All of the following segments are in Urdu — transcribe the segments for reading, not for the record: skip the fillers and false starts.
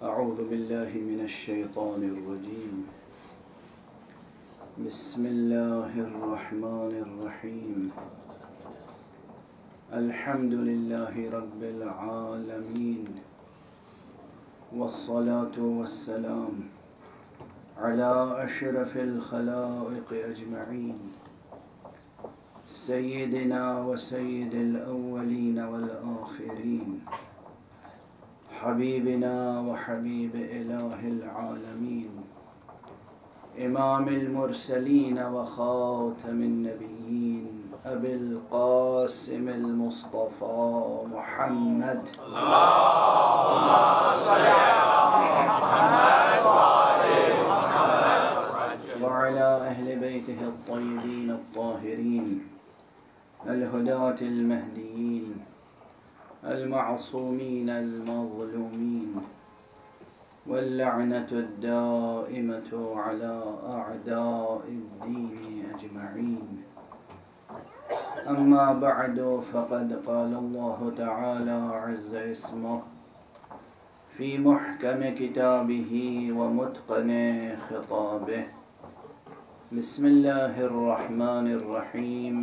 أعوذ بالله من الشيطان الرجيم. بسم الله الرحمن الرحيم. الحمد لله رب العالمين، والصلاة والسلام على أشرف الخلائق أجمعين، سيدنا وسيد الأولين والآخرين، حبيبنا وحبيب إله العالمين، إمام المرسلين وخاتم النبيين، أبي القاسم المصطفى محمد. اللهم صل على محمد وآل محمد وعلى أهل بيته الطيبين الطاهرين الهداة المهديين المعصومين المظلومين، واللعنة الدائمة على أعداء الدين أجمعين. أما بعد، فقد قال الله تعالى عز اسمه في محكم كتابه ومتقن خطابه. بسم الله الرحمن الرحيم.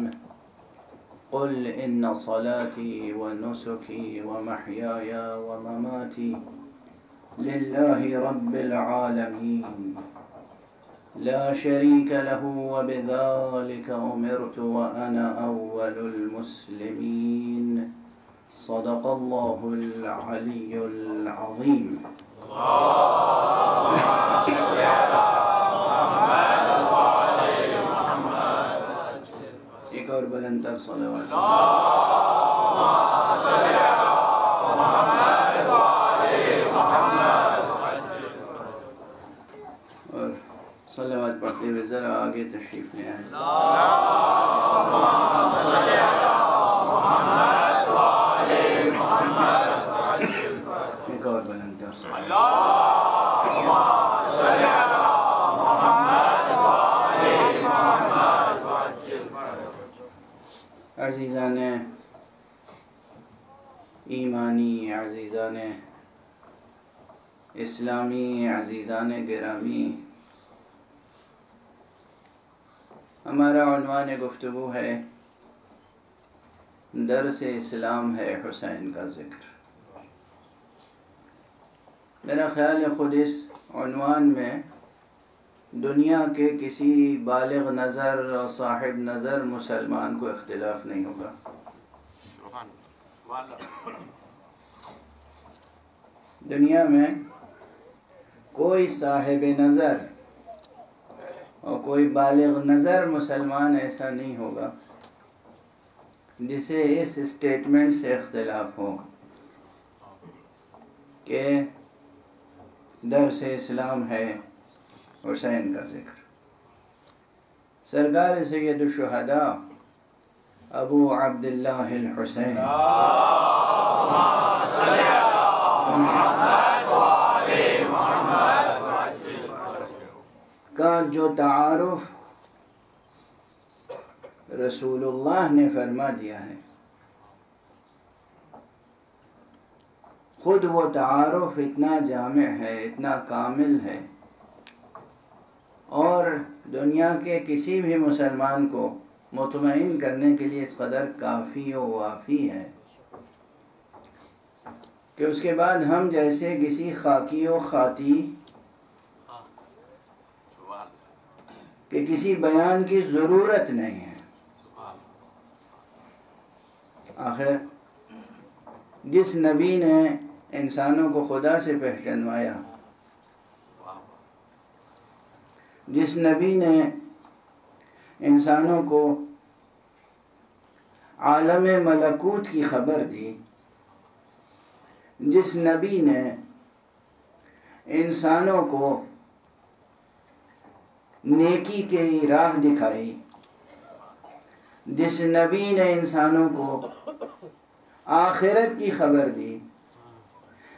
قل إن صلاتي ونسكي ومحياي ومماتي لله رب العالمين لا شريك له، وبذلك أمرت وأنا أول المسلمين. صدق الله العلي العظيم. اللهم صل على محمد وآل محمد. ایک اور بلندتر صلوات. اللهم صل على محمد وآل محمد. اور صلوات پڑھتے ہوئے ذرا آگے تشریف لے آئیں. اللهم صل على محمد وآل محمد. ایک اور بلندتر صلوات. اللهم صل على محمد وآل محمد. عزیزان ایمانی، عزیزان اسلامی، عزیزان گرامی، ہمارا عنوان گفتگو ہے درس اسلام ہے حسین کا ذکر. میرا خیال ہے خود اس عنوان میں دنیا کے کسی بالغ نظر اور صاحب نظر مسلمان کو اختلاف نہیں ہوگا. دنیا میں کوئی صاحب نظر اور کوئی بالغ نظر مسلمان ایسا نہیں ہوگا جسے اس اسٹیٹمنٹ سے اختلاف ہو کہ درس اسلام ہے حسین کا ذکر. سرکار سید الشہداء ابو عبداللہ الحسین کا جو تعارف رسول اللہ نے فرما دیا ہے، خود وہ تعارف اتنا جامع ہے، اتنا کامل ہے، اور دنیا کے کسی بھی مسلمان کو مطمئن کرنے کے لیے اس قدر کافی و وافی ہے کہ اس کے بعد ہم جیسے کسی خاکی و خاطی کہ کسی بیان کی ضرورت نہیں ہے. آخر جس نبی نے انسانوں کو خدا سے پہچانوایا، جس نبی نے انسانوں کو عالم ملکوت کی خبر دی، جس نبی نے انسانوں کو نیکی کی راہ دکھائی، جس نبی نے انسانوں کو آخرت کی خبر دی،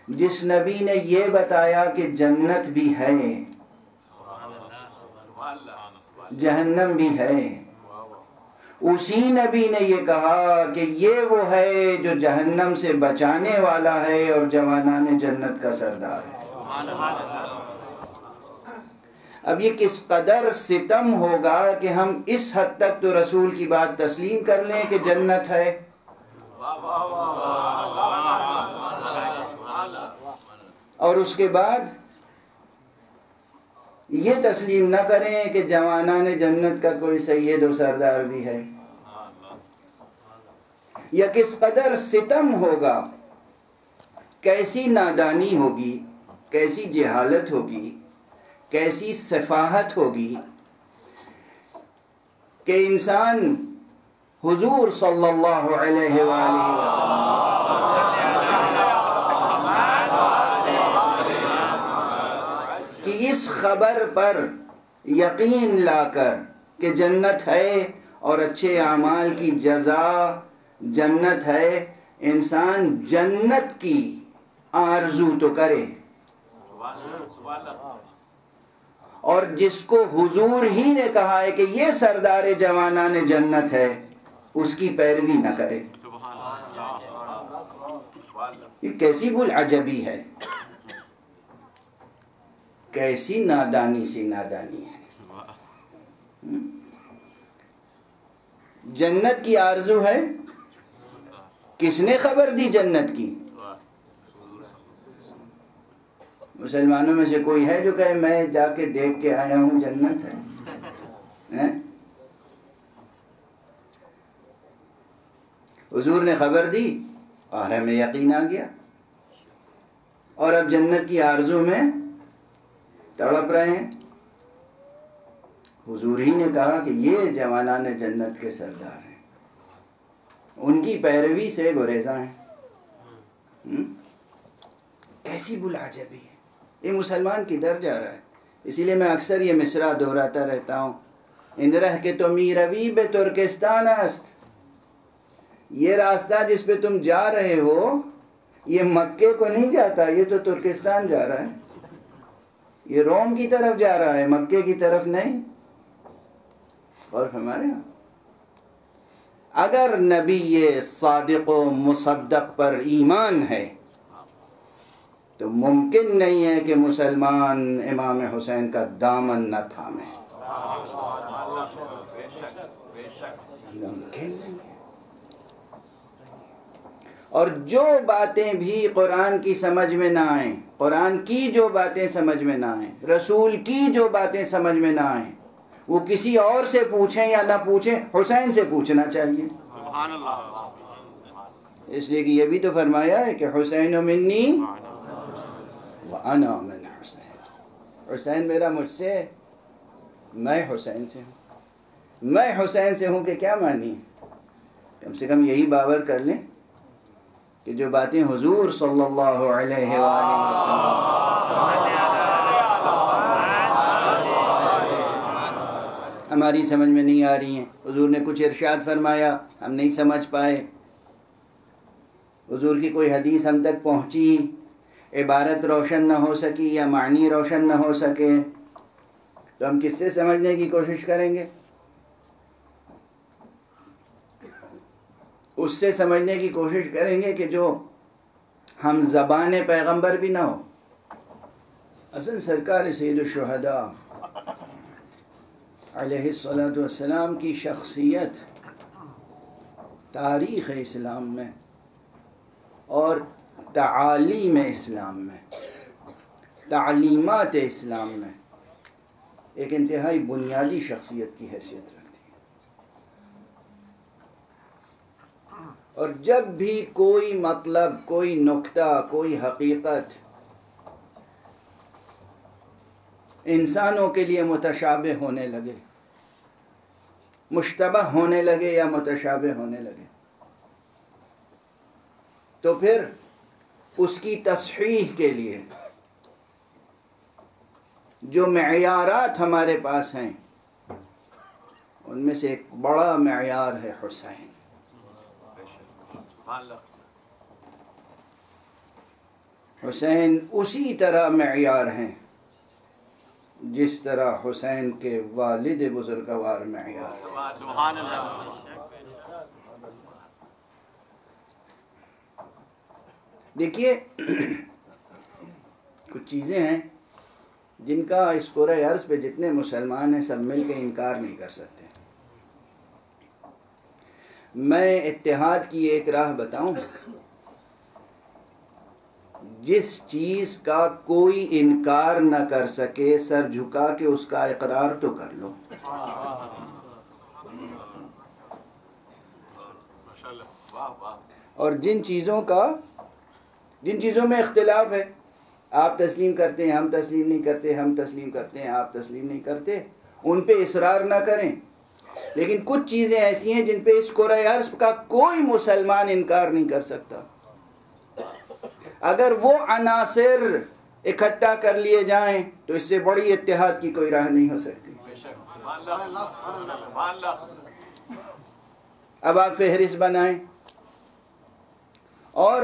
جس نبی نے یہ بتایا کہ جنت بھی ہے، جہنم بھی ہے، اسی نبی نے یہ کہا کہ یہ وہ ہے جو جہنم سے بچانے والا ہے اور جوانان جنت کا سردار ہے. اب یہ کس قدر ستم ہوگا کہ ہم اس حد تک تو رسول کی بات تسلیم کر لیں کہ جنت ہے، اور اس کے بعد یہ تسلیم نہ کریں کہ جوانان جنت کا کوئی سید و سردار بھی ہے۔ یا کس قدر ستم ہوگا، کیسی نادانی ہوگی، کیسی جہالت ہوگی، کیسی سفاہت ہوگی کہ انسان حضور صلی اللہ علیہ وآلہ وسلم کی اس خبر پر یقین لا کر کہ جنت ہے اور اچھے اعمال کی جزا جنت ہے، انسان جنت کی آرزو تو کرے، اور جس کو حضور ہی نے کہا ہے کہ یہ سردار جوانان جنت ہے اس کی پیروی نہ کرے۔ یہ کیسی بلعجبی ہے، کیسی نادانی سی نادانی ہے۔ جنت کی آرزو ہے، کس نے خبر دی جنت کی؟ مسلمانوں میں سے کوئی ہے جو کہے میں جا کے دیکھ کے آیا ہوں جنت ہے؟ حضور نے خبر دی اور ہمیں یقین آ گیا، اور اب جنت کی آرزو میں تڑپ رہے ہیں۔ حضور ہی نے کہا کہ یہ جوانان جنت کے سردار ہیں، ان کی پیروی سے گریزاں ہیں۔ کیسی بلعجبی ہے، یہ مسلمان کدھر جا رہا ہے؟ اسی لیے میں اکثر یہ مصرع دہراتا رہتا ہوں، اندرہ کے تو میروی بے ترکستان است، یہ راستہ جس پہ تم جا رہے ہو یہ مکے کو نہیں جاتا، یہ تو ترکستان جا رہا ہے، یہ روم کی طرف جا رہا ہے، مکے کی طرف نہیں۔ اور ہمارے ہاں اگر نبی صادق و مصدق پر ایمان ہے تو ممکن نہیں ہے کہ مسلمان امام حسین کا دامن نہ تھامے، ممکن نہیں ہے۔ اور جو باتیں بھی قرآن کی سمجھ میں نہ آئیں، قرآن کی جو باتیں سمجھ میں نہ آئیں، رسول کی جو باتیں سمجھ میں نہ آئیں، وہ کسی اور سے پوچھیں یا نہ پوچھیں، حسین سے پوچھنا چاہیے۔ اس لیے کہ یہ بھی تو فرمایا ہے کہ حسین منی وَأَنَا مِنْ حُسَيْن، حسین میرا مجھ سے، میں حسین سے ہوں۔ میں حسین سے ہوں کہ کیا معنی ہے؟ کم سے کم یہی باور کر لیں کہ جو باتیں حضور صلی اللہ علیہ وآلہ وسلم ہماری سمجھ میں نہیں آ رہی ہیں، حضور نے کچھ ارشاد فرمایا ہم نہیں سمجھ پائے، حضور کی کوئی حدیث ہم تک پہنچی، عبارت روشن نہ ہو سکی یا معنی روشن نہ ہو سکے، تو ہم کس سے سمجھنے کی کوشش کریں گے؟ اس سے سمجھنے کی کوشش کریں گے کہ جو ہم زبان پیغمبر بھی نہ ہو۔ اصل سرکار سید الشہداء علیہ السلام کی شخصیت تاریخ اسلام میں اور تعالیم اسلام میں، تعلیمات اسلام میں ایک انتہائی بنیادی شخصیت کی حیثیت رکھتی ہے۔ اور جب بھی کوئی مطلب، کوئی نکتہ، کوئی حقیقت انسانوں کے لیے متشابہ ہونے لگے، مشتبہ ہونے لگے یا متشابہ ہونے لگے، تو پھر اس کی تصحیح کے لیے جو معیارات ہمارے پاس ہیں ان میں سے ایک بڑا معیار ہے حسین۔ حسین اسی طرح معیار ہیں جس طرح حسین کے والد بزرگوار معیار تھے۔ دیکھیے کچھ چیزیں ہیں جن کا اس کرۂ ارض پہ جتنے مسلمان ہیں سب مل کے انکار نہیں کر سکتے. میں اتحاد کی ایک راہ بتاؤں. جس چیز کا کوئی انکار نہ کر سکے سر جھکا کے اس کا اقرار تو کر لو. اور جن چیزوں میں اختلاف ہے، آپ تسلیم کرتے ہیں ہم تسلیم نہیں کرتے، ہم تسلیم کرتے ہیں آپ تسلیم نہیں کرتے، ان پہ اصرار نہ کریں. لیکن کچھ چیزیں ایسی ہیں جن پہ اس کرۂ ارض کا کوئی مسلمان انکار نہیں کر سکتا. اگر وہ عناصر اکٹھا کر لیے جائیں تو اس سے بڑی اتحاد کی کوئی راہ نہیں ہو سکتی. اب آپ فہرست بنائیں اور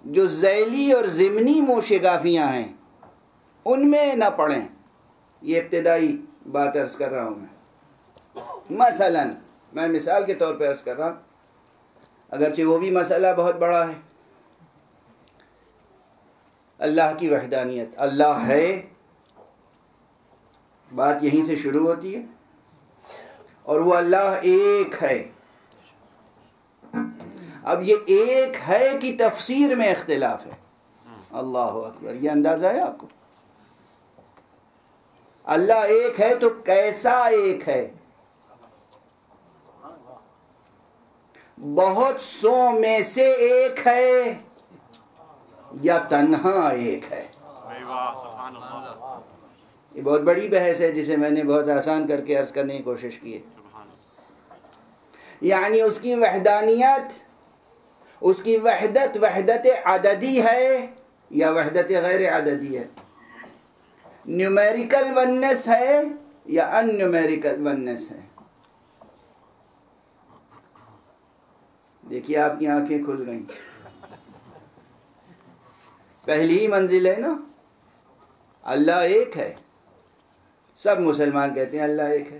جو ذیلی اور ضمنی موشگافیاں ہیں ان میں نہ پڑیں. یہ ابتدائی بات عرض کر رہا ہوں میں. مثلا میں مثال کے طور پہ عرض کر رہا ہوں، اگرچہ وہ بھی مسئلہ بہت بڑا ہے. اللہ کی وحدانیت، اللہ ہے، بات یہیں سے شروع ہوتی ہے. اور وہ اللہ ایک ہے. اب یہ ایک ہے کی تفسیر میں اختلاف ہے. اللہ اکبر، یہ اندازہ ہے آپ کو؟ اللہ ایک ہے تو کیسا ایک ہے؟ بہت سو میں سے ایک ہے یا تنہا ایک ہے؟ یہ بہت بڑی بحث ہے جسے میں نے بہت آسان کر کے عرض کرنے کی کوشش کی ہے. یعنی اس کی وحدانیت، اس کی وحدت عددی ہے یا وحدت غیر عددی ہے؟ نیومیریکل وننس ہے یا ان نیومیریکل وننس ہے؟ دیکھیے آپ کی آنکھیں کھل گئیں. پہلی ہی منزل ہے نا، اللہ ایک ہے. سب مسلمان کہتے ہیں اللہ ایک ہے.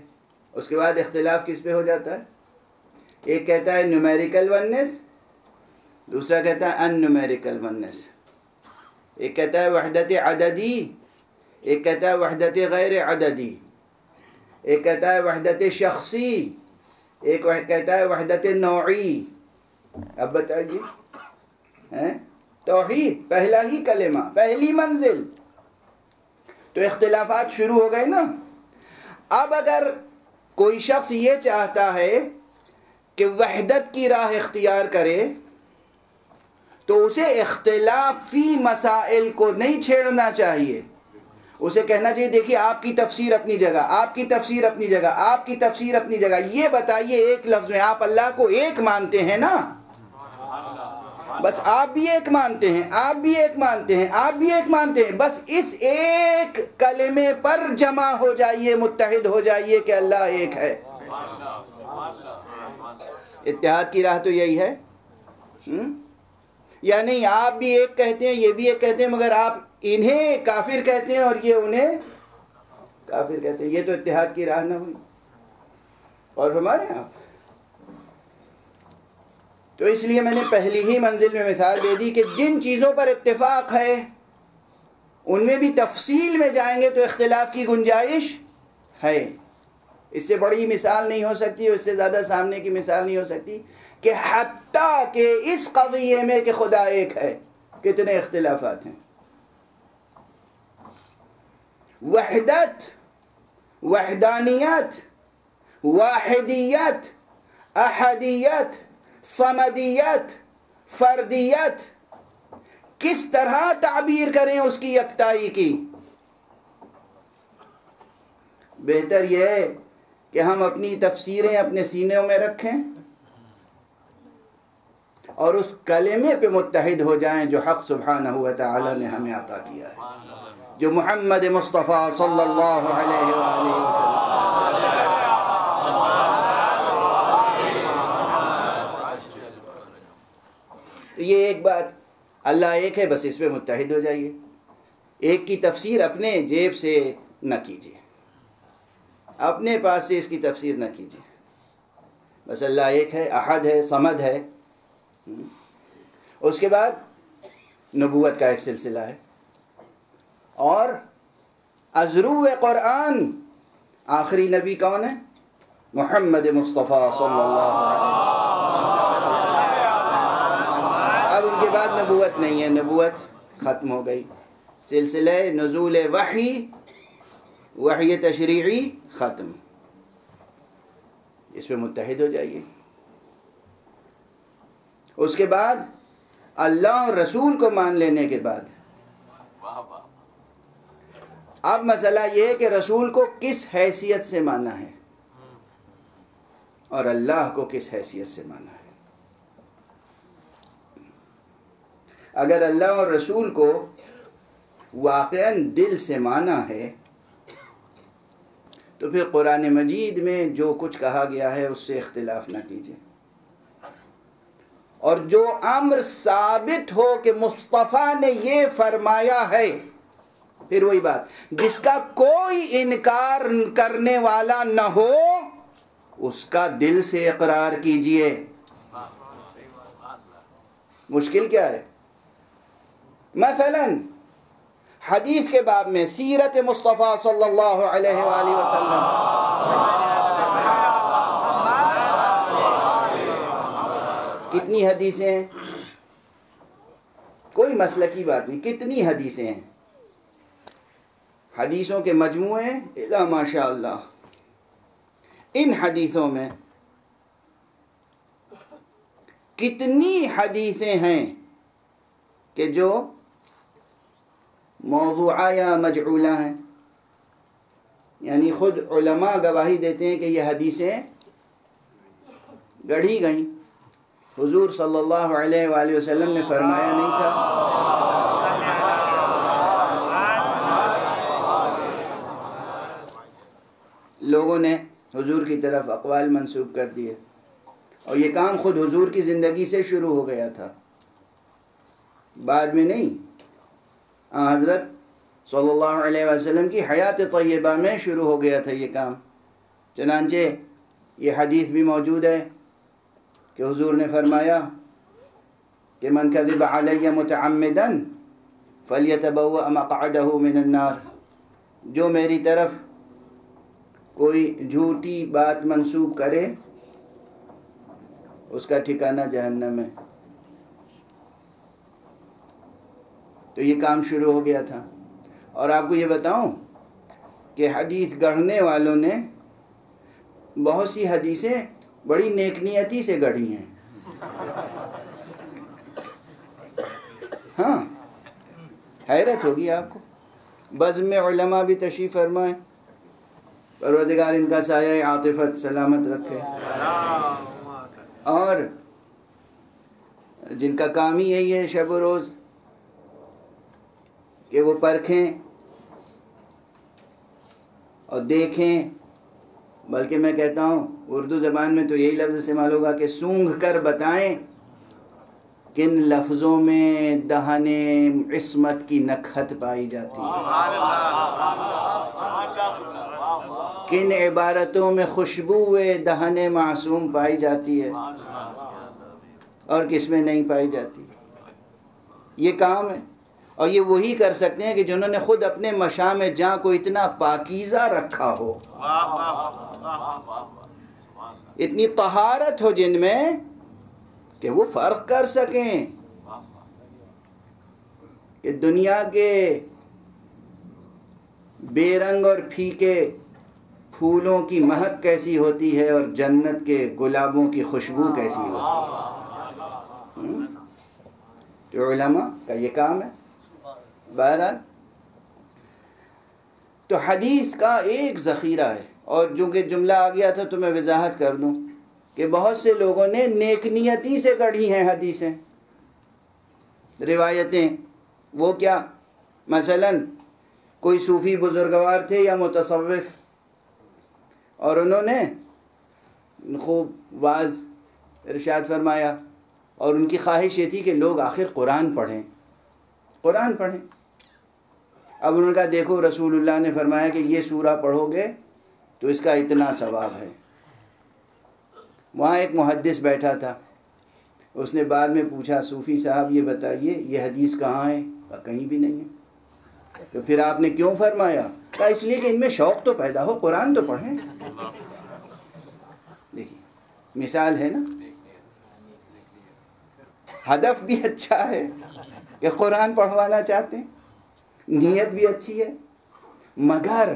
اس کے بعد اختلاف کس پہ ہو جاتا ہے؟ ایک کہتا ہے نیومیریکل وننس، دوسرا کہتا ہے ان نیومیریکل وننس. ایک کہتا ہے وحدت عددی، ایک کہتا ہے وحدت غیر عددی. ایک کہتا ہے وحدت شخصی، ایک کہتا ہے وحدت نوعی. اب بتائیے، توحید پہلا ہی کلمہ، پہلی منزل. تو اختلافات شروع ہو گئے نا. اب اگر کوئی شخص یہ چاہتا ہے کہ وحدت کی راہ اختیار کرے تو اسے اختلافی مسائل کو نہیں چھیڑنا چاہیے. اسے کہنا چاہیے دیکھیے آپ کی تفسیر اپنی جگہ، آپ کی تفسیر اپنی جگہ، آپ کی تفسیر اپنی جگہ. یہ بتائیے ایک لفظ میں آپ اللہ کو ایک مانتے ہیں نا؟ بس آپ بھی ایک مانتے ہیں، آپ بھی ایک مانتے ہیں، آپ بھی ایک مانتے ہیں. بس اس ایک کلمے پر جمع ہو جائیے، متحد ہو جائیے کہ اللہ ایک ہے. اتحاد کی راہ تو یہی ہے. یا نہیں آپ بھی ایک کہتے ہیں، یہ بھی ایک کہتے ہیں، مگر آپ انہیں کافر کہتے ہیں اور یہ انہیں کافر کہتے ہیں. یہ تو اتحاد کی راہ نہ ہوئی. اور ہمارے آپ تو اس لیے میں نے پہلی ہی منزل میں مثال دے دی کہ جن چیزوں پر اتفاق ہے ان میں بھی تفصیل میں جائیں گے تو اختلاف کی گنجائش ہے. اس سے بڑی مثال نہیں ہو سکتی، اس سے زیادہ سامنے کی مثال نہیں ہو سکتی کہ حتیٰ کہ اس قضیے میں کہ خدا ایک ہے کتنے اختلافات ہیں. وحدت، وحدانیت، واحدیت، احدیت، صمدیت، فردیت، کس طرح تعبیر کریں اس کی یکتائی کی؟ بہتر یہ ہے کہ ہم اپنی تفسیریں اپنے سینوں میں رکھیں اور اس کلمے پہ متحد ہو جائیں جو حق سبحانہ و تعالی نے ہمیں عطا کیا ہے، جو محمد مصطفیٰ صلی اللہ علیہ وآلہ وسلم. تو یہ ایک بات، اللہ ایک ہے بس اس پہ متحد ہو جائیے. ایک کی تفسیر اپنے جیب سے نہ کیجیے، اپنے پاس سے اس کی تفسیر نہ کیجیے. بس اللہ ایک ہے، احد ہے، صمد ہے. اس کے بعد نبوت کا ایک سلسلہ ہے. اور ازرو قرآن آخری نبی کون ہے؟ محمد مصطفیٰ صلی اللہ علیہ وسلم۔ اب ان کے بعد نبوت نہیں ہے، نبوت ختم ہو گئی، سلسلہ نزول وحی تشریعی ختم، اس پہ متحد ہو جائیے۔ اس کے بعد اللہ اور رسول کو مان لینے کے بعد اب مسئلہ یہ ہے کہ رسول کو کس حیثیت سے مانا ہے اور اللہ کو کس حیثیت سے مانا ہے۔ اگر اللہ اور رسول کو واقعاً دل سے مانا ہے تو پھر قرآن مجید میں جو کچھ کہا گیا ہے اس سے اختلاف نہ کیجیے، اور جو امر ثابت ہو کہ مصطفیٰ نے یہ فرمایا ہے، پھر وہی بات، جس کا کوئی انکار کرنے والا نہ ہو اس کا دل سے اقرار کیجیے۔ مشکل کیا ہے؟ مثلا حدیث کے باب میں سیرت مصطفیٰ صلی اللہ علیہ وآلہ وسلم، کتنی حدیثیں ہیں؟ کوئی مسئلہ کی بات نہیں، کتنی حدیثیں ہیں؟ حدیثوں کے مجموعے الا ماشاء اللہ۔ ان حدیثوں میں کتنی حدیثیں ہیں کہ جو موضوعہ یا مجعولہ ہیں، یعنی خود علماء گواہی دیتے ہیں کہ یہ حدیثیں گڑھی گئیں، حضور صلی اللہ علیہ وآلہ وسلم نے فرمایا نہیں تھا۔ لوگوں نے حضور کی طرف اقوال منسوب کر دیے، اور یہ کام خود حضور کی زندگی سے شروع ہو گیا تھا، بعد میں نہیں، حضرت صلی اللہ علیہ وسلم کی حیات طیبہ میں شروع ہو گیا تھا یہ کام۔ چنانچہ یہ حدیث بھی موجود ہے کہ حضور نے فرمایا کہ من کذب علی متعمدا فلیتبوأ مقعدہ من النار، جو میری طرف کوئی جھوٹی بات منسوب کرے اس کا ٹھکانہ جہنم ہے۔ تو یہ کام شروع ہو گیا تھا، اور آپ کو یہ بتاؤں کہ حدیث گڑھنے والوں نے بہت سی حدیثیں بڑی نیک نیتی سے گڑھی ہیں۔ ہاں، حیرت ہوگی آپ کو۔ بزم میں علماء بھی تشریف فرمائے، پروردگار ان کا سایہ عاطفت سلامت رکھے، اور جن کا کام ہی یہی ہے شب و روز کہ وہ پرکھیں اور دیکھیں، بلکہ میں کہتا ہوں اردو زبان میں تو یہی لفظ استعمال ہوگا کہ سونگھ کر بتائیں کن لفظوں میں دہن عصمت کی نکھت پائی جاتی ہے، کن عبارتوں میں خوشبو دہن معصوم پائی جاتی ہے اور کس میں نہیں پائی جاتی۔ یہ کام ہے، اور یہ وہی کر سکتے ہیں کہ جنہوں نے خود اپنے مشام جاں کو اتنا پاکیزہ رکھا ہو، اتنی طہارت ہو جن میں کہ وہ فرق کر سکیں کہ دنیا کے بے رنگ اور پھیکے پھولوں کی مہک کیسی ہوتی ہے اور جنت کے گلابوں کی خوشبو کیسی ہوتی ہے۔ تو علماء کا یہ کام ہے۔ بہرحال تو حدیث کا ایک ذخیرہ ہے، اور چونکہ جملہ آ گیا تھا تو میں وضاحت کر دوں کہ بہت سے لوگوں نے نیک نیتی سے گڑھی ہیں حدیثیں، روایتیں۔ وہ کیا؟ مثلا کوئی صوفی بزرگوار تھے یا متصوف، اور انہوں نے خوب واعظ ارشاد فرمایا، اور ان کی خواہش یہ تھی کہ لوگ آخر قرآن پڑھیں۔ اب انہوں نے کہا دیکھو رسول اللہ نے فرمایا کہ یہ سورہ پڑھو گے تو اس کا اتنا ثواب ہے۔ وہاں ایک محدث بیٹھا تھا، اس نے بعد میں پوچھا صوفی صاحب یہ بتائیے یہ حدیث کہاں ہے؟ کہیں بھی نہیں ہے۔ تو پھر آپ نے کیوں فرمایا؟ کہا اس لیے کہ ان میں شوق تو پیدا ہو، قرآن تو پڑھیں۔ دیکھیے مثال ہے نا، ہدف بھی اچھا ہے کہ قرآن پڑھوانا چاہتے ہیں، نیت بھی اچھی ہے، مگر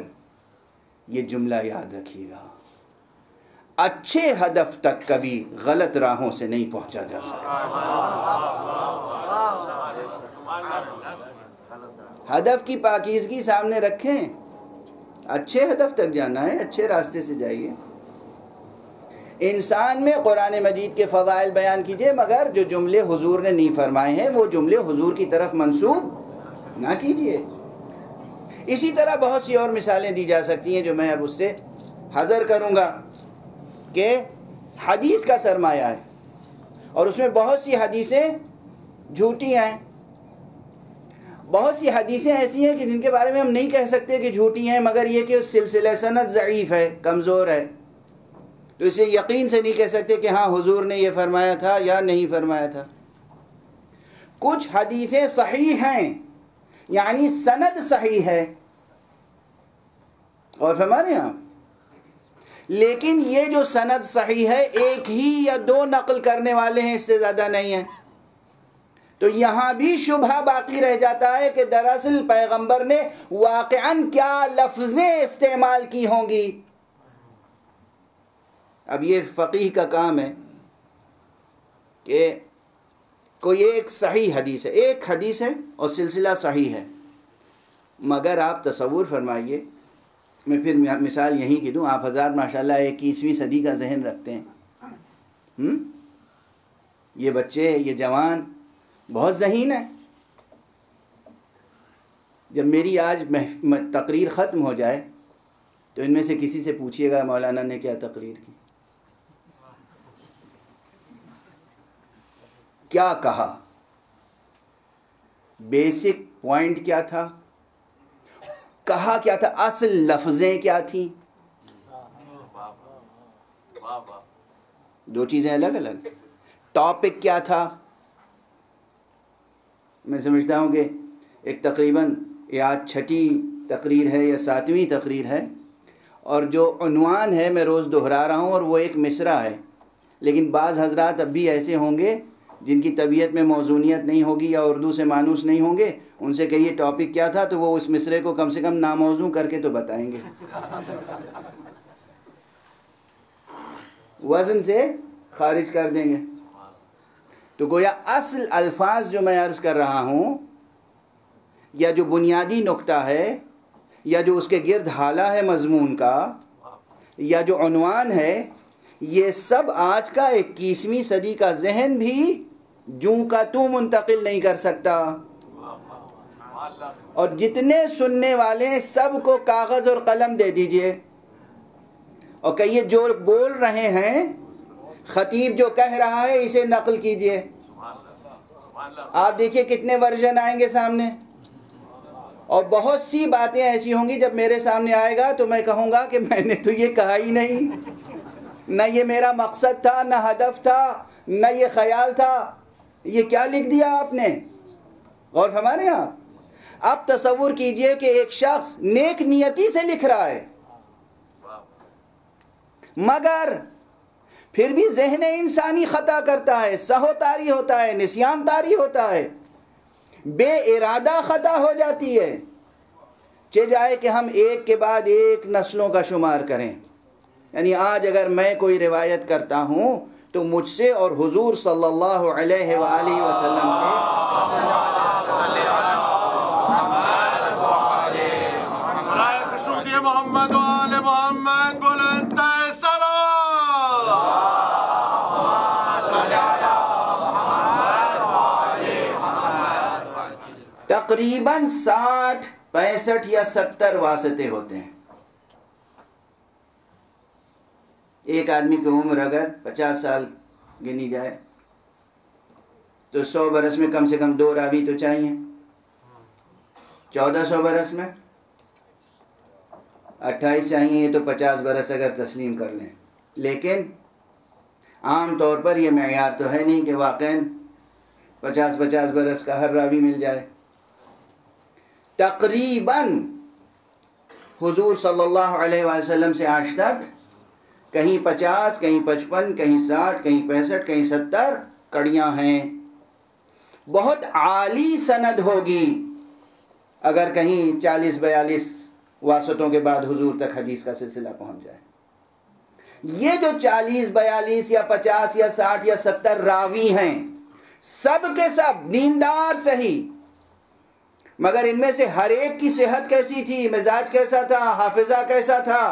یہ جملہ یاد رکھیے گا، اچھے ہدف تک کبھی غلط راہوں سے نہیں پہنچا جا سکتا۔ ہدف کی پاکیزگی سامنے رکھیں، اچھے ہدف تک جانا ہے، اچھے راستے سے جائیے۔ انسان میں قرآن مجید کے فضائل بیان کیجئے، مگر جو جملے حضور نے نہیں فرمائے ہیں وہ جملے حضور کی طرف منسوب نہ کیجئے۔ اسی طرح بہت سی اور مثالیں دی جا سکتی ہیں جو میں اب اس سے حذر کروں گا کہ حدیث کا سرمایہ ہے اور اس میں بہت سی حدیثیں جھوٹی ہیں، بہت سی حدیثیں ایسی ہیں کہ جن کے بارے میں ہم نہیں کہہ سکتے کہ جھوٹی ہیں، مگر یہ کہ سلسلہ سند ضعیف ہے، کمزور ہے، تو اسے یقین سے نہیں کہہ سکتے کہ ہاں حضور نے یہ فرمایا تھا یا نہیں فرمایا تھا۔ کچھ حدیثیں صحیح ہیں، یعنی سند صحیح ہے، اور فرما رہے ہیں آپ، لیکن یہ جو سند صحیح ہے ایک ہی یا دو نقل کرنے والے ہیں، اس سے زیادہ نہیں ہیں، تو یہاں بھی شبہ باقی رہ جاتا ہے کہ دراصل پیغمبر نے واقعاً کیا لفظیں استعمال کی ہوں گی۔ اب یہ فقیہ کا کام ہے کہ کوئی ایک صحیح حدیث ہے، ایک حدیث ہے اور سلسلہ صحیح ہے، مگر آپ تصور فرمائیے، میں پھر مثال یہیں کی دوں، آپ حضرات ماشاءاللہ 21ویں صدی کا ذہن رکھتے ہیں، یہ بچے، یہ جوان بہت ذہین ہیں۔ جب میری آج تقریر ختم ہو جائے تو ان میں سے کسی سے پوچھیے گا مولانا نے کیا تقریر کی، کیا کہا، بیسک پوائنٹ کیا تھا، کہا کیا تھا، اصل لفظیں کیا تھیں، دو چیزیں الگ الگ، ٹاپک کیا تھا۔ میں سمجھتا ہوں کہ ایک تقریباً یا 6ٹھی تقریر ہے یا 7ویں تقریر ہے، اور جو عنوان ہے میں روز دہرا رہا ہوں اور وہ ایک مصرع ہے، لیکن بعض حضرات اب بھی ایسے ہوں گے جن کی طبیعت میں موزونیت نہیں ہوگی یا اردو سے مانوس نہیں ہوں گے، ان سے کہیے ٹاپک کیا تھا تو وہ اس مصرعے کو کم سے کم ناموزوں کر کے تو بتائیں گے، وزن سے خارج کر دیں گے۔ تو گویا اصل الفاظ جو میں عرض کر رہا ہوں، یا جو بنیادی نقطہ ہے، یا جو اس کے گرد حالہ ہے مضمون کا، یا جو عنوان ہے، یہ سب آج کا 21ویں صدی کا ذہن بھی جوں کا توں منتقل نہیں کر سکتا، اور جتنے سننے والے ہیں سب کو کاغذ اور قلم دے دیجئے اور کہیے جو بول رہے ہیں، خطیب جو کہہ رہا ہے اسے نقل کیجئے، آپ دیکھیے کتنے ورژن آئیں گے سامنے، اور بہت سی باتیں ایسی ہوں گی جب میرے سامنے آئے گا تو میں کہوں گا کہ میں نے تو یہ کہا ہی نہیں، نہ یہ میرا مقصد تھا، نہ ہدف تھا، نہ یہ خیال تھا، یہ کیا لکھ دیا آپ نے۔ غور فرما رہے ہیں آپ؟ اب تصور کیجئے کہ ایک شخص نیک نیتی سے لکھ رہا ہے، مگر پھر بھی ذہن انسانی خطا کرتا ہے، سہو طاری ہوتا ہے، نسیان طاری ہوتا ہے، بے ارادہ خطا ہو جاتی ہے، چہ جائے کہ ہم ایک کے بعد ایک نسلوں کا شمار کریں۔ یعنی آج اگر میں کوئی روایت کرتا ہوں تو مجھ سے اور حضور صلی اللہ علیہ وآلہ وسلم سے محمد و آل محمد بلند تقریباً 60، 65 یا 70 واسطے ہوتے ہیں۔ ایک آدمی کی عمر اگر 50 سال گنی جائے تو 100 برس میں کم سے کم 2 راوی تو چاہیے، 1400 برس میں 28 چاہیے، تو 50 برس اگر تسلیم کر لیں، لیکن عام طور پر یہ معیار تو ہے نہیں کہ واقعاً 50 برس کا ہر راوی مل جائے۔ تقریباً حضور صلی اللہ علیہ وسلم سے آج تک کہیں 50، کہیں 55، کہیں 60، کہیں 65، کہیں 70 کڑیاں ہیں. بہت عالی سند ہوگی اگر کہیں 40-42 واسطوں کے بعد حضور تک حدیث کا سلسلہ پہنچ جائے. یہ جو 40-42 یا 50 یا 60 یا 70 راوی ہیں، سب کے سب دیندار صحیح، مگر ان میں سے ہر ایک کی صحت کیسی تھی، مزاج کیسا تھا، حافظہ کیسا تھا،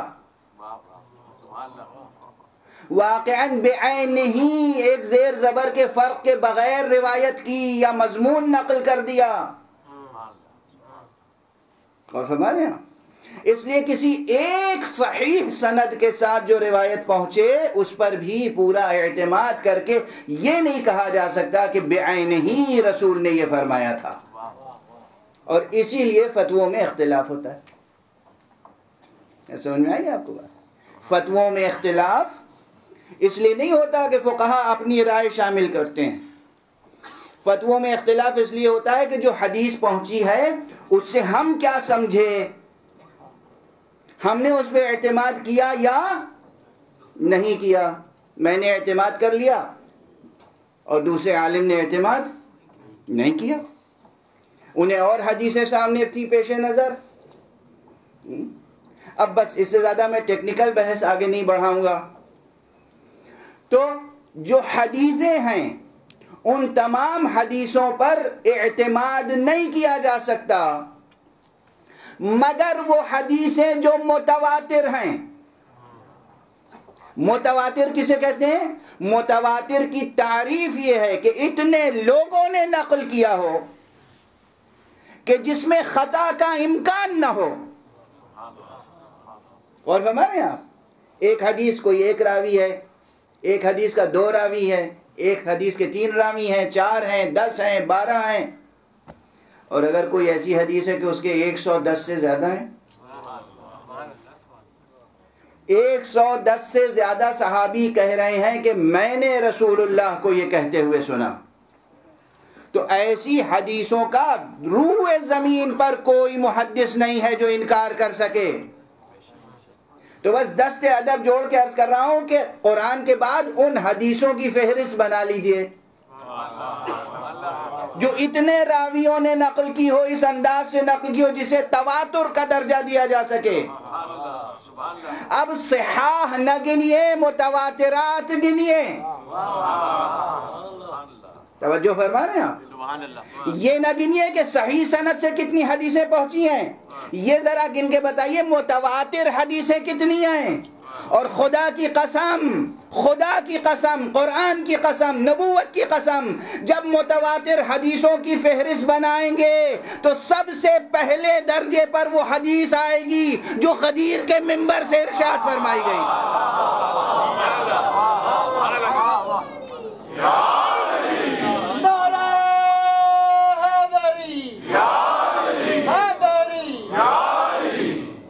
واقعاً بعین ہی ایک زیر زبر کے فرق کے بغیر روایت کی یا مضمون نقل کر دیا. اور فرما رہے ہیں، اس لیے کسی ایک صحیح سند کے ساتھ جو روایت پہنچے اس پر بھی پورا اعتماد کر کے یہ نہیں کہا جا سکتا کہ بعین ہی رسول نے یہ فرمایا تھا. اور اسی لیے فتووں میں اختلاف ہوتا ہے. سمجھ میں آئی آپ کو بات؟ فتووں میں اختلاف اس لیے نہیں ہوتا کہ فقہا اپنی رائے شامل کرتے ہیں. فتووں میں اختلاف اس لیے ہوتا ہے کہ جو حدیث پہنچی ہے اس سے ہم کیا سمجھے، ہم نے اس پہ اعتماد کیا یا نہیں کیا. میں نے اعتماد کر لیا اور دوسرے عالم نے اعتماد نہیں کیا، انہیں اور حدیثیں سامنے تھی پیش نظر. اب بس اس سے زیادہ میں ٹیکنیکل بحث آگے نہیں بڑھاؤں گا. تو جو حدیثیں ہیں ان تمام حدیثوں پر اعتماد نہیں کیا جا سکتا، مگر وہ حدیثیں جو متواتر ہیں. متواتر کسے کہتے ہیں؟ متواتر کی تعریف یہ ہے کہ اتنے لوگوں نے نقل کیا ہو کہ جس میں خطا کا امکان نہ ہو. اور فرما رہے ہیں آپ، ایک حدیث کوئی ایک راوی ہے، ایک حدیث کا 2 راوی ہے، ایک حدیث کے 3 راوی ہیں، 4 ہیں، 10 ہیں، 12 ہیں، اور اگر کوئی ایسی حدیث ہے کہ اس کے 110 سے زیادہ ہیں، 110 سے زیادہ صحابی کہہ رہے ہیں کہ میں نے رسول اللہ کو یہ کہتے ہوئے سنا، تو ایسی حدیثوں کا روح زمین پر کوئی محدث نہیں ہے جو انکار کر سکے. تو بس دست ادب جوڑ کے عرض کر رہا ہوں کہ قرآن کے بعد ان حدیثوں کی فہرست بنا لیجئے جو اتنے راویوں نے نقل کی ہو، اس انداز سے نقل کی ہو جسے تواتر کا درجہ دیا جا سکے. اب صحاح نہ گنیے، متواترات گنیے. توجہ فرما رہے ہیں آپ؟ یہ نہ گنیے کہ صحیح سند سے کتنی حدیثیں پہنچی ہیں، یہ ذرا گن کے بتائیے متواتر حدیثیں کتنی ہیں. اور خدا کی قسم، قرآن کی قسم، نبوت کی قسم، جب متواتر حدیثوں کی فہرست بنائیں گے تو سب سے پہلے درجے پر وہ حدیث آئے گی جو غدیر کے منبر سے ارشاد فرمائی گئی.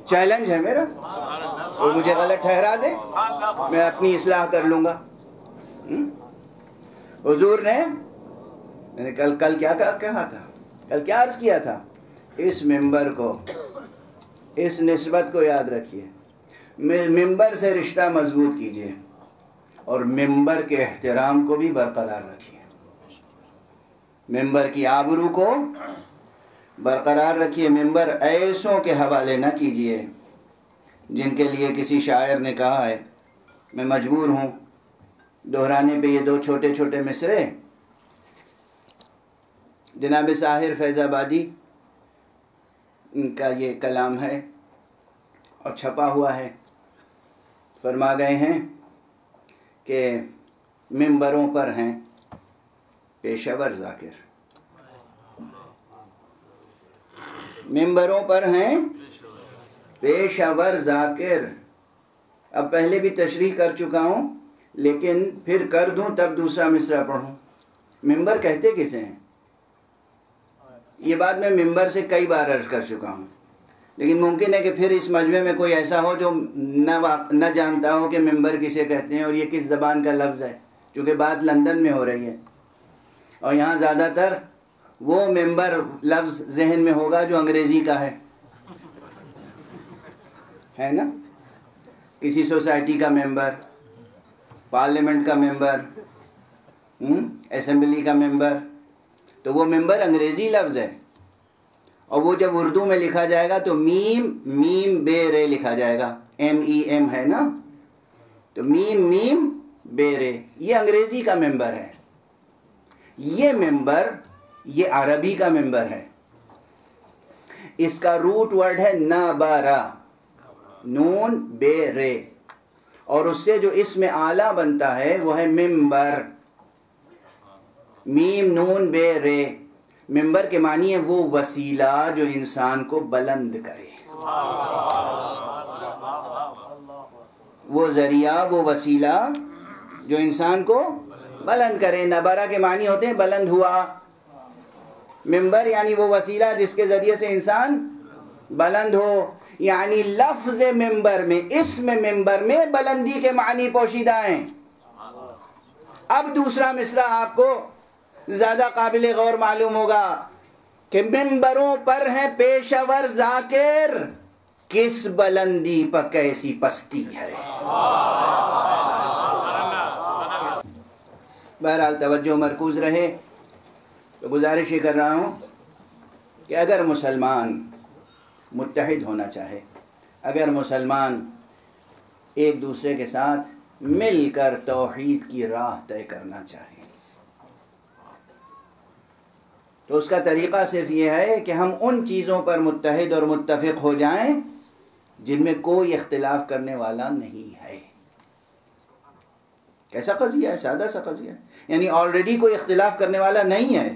چیلنج ہے میرا، کوئی مجھے غلط ٹھہرا دے میں اپنی اصلاح کر لوں گا. حضور نے میں نے کل کیا کہا تھا، کل کیا عرض کیا تھا؟ اس منبر کو، اس نسبت کو یاد رکھیے، منبر سے رشتہ مضبوط کیجئے اور منبر کے احترام کو بھی برقرار رکھیے. منبر کی آبرو کو برقرار رکھیے. منبر ایسوں کے حوالے نہ کیجئے جن کے لیے کسی شاعر نے کہا ہے، میں مجبور ہوں دہرانے پہ یہ 2 چھوٹے چھوٹے مصرے. جناب ساحر فیض آبادی ان کا یہ کلام ہے اور چھپا ہوا ہے. فرما گئے ہیں کہ منبروں پر ہیں پیشور ذاکر، منبروں پر ہیں پیشور ذاکر. اب پہلے بھی تشریح کر چکا ہوں لیکن پھر کر دوں تب دوسرا مصرع پڑھوں. منبر کہتے کسے ہیں؟ یہ بات میں منبر سے کئی بار عرض کر چکا ہوں، لیکن ممکن ہے کہ پھر اس مجمع میں کوئی ایسا ہو جو نہ جانتا ہو کہ منبر کسے کہتے ہیں اور یہ کس زبان کا لفظ ہے، چونکہ بات لندن میں ہو رہی ہے اور یہاں زیادہ تر وہ ممبر لفظ ذہن میں ہوگا جو انگریزی کا ہے نا؟ کسی سوسائٹی کا ممبر، پارلیمنٹ کا ممبر، اسمبلی کا ممبر، تو وہ ممبر انگریزی لفظ ہے، اور وہ جب اردو میں لکھا جائے گا تو میم بے رے لکھا جائے گا، MEM ہے نا، تو میم بے رے، یہ انگریزی کا ممبر ہے۔ یہ ممبر یہ عربی کا ممبر ہے، اس کا روٹ ورڈ ہے نبرا، نون بے رے، اور اس سے جو اسم اعلیٰ بنتا ہے وہ ہے ممبر، میم نون بے رے۔ ممبر کے معنی ہے وہ وسیلہ جو انسان کو بلند کرے، وہ ذریعہ، وہ وسیلہ جو انسان کو بلند کرے۔ نبرا کے معنی ہوتے ہیں بلند ہوا، ممبر یعنی وہ وسیلہ جس کے ذریعے سے انسان بلند ہو، یعنی لفظ ممبر میں، اسم ممبر میں بلندی کے معنی پوشیدہ ہیں۔ اب دوسرا مصرع آپ کو زیادہ قابل غور معلوم ہوگا کہ ممبروں پر ہیں پیشور ذاکر، کس بلندی پر کیسی پستی ہے۔ بہرحال توجہ مرکوز رہے، تو گزارش یہ کر رہا ہوں کہ اگر مسلمان متحد ہونا چاہے، اگر مسلمان ایک دوسرے کے ساتھ مل کر توحید کی راہ طے کرنا چاہے، تو اس کا طریقہ صرف یہ ہے کہ ہم ان چیزوں پر متحد اور متفق ہو جائیں جن میں کوئی اختلاف کرنے والا نہیں ہے۔ کیسا قضیہ ہے؟ سادہ سا قضیہ ہے، یعنی آلریڈی کوئی اختلاف کرنے والا نہیں ہے،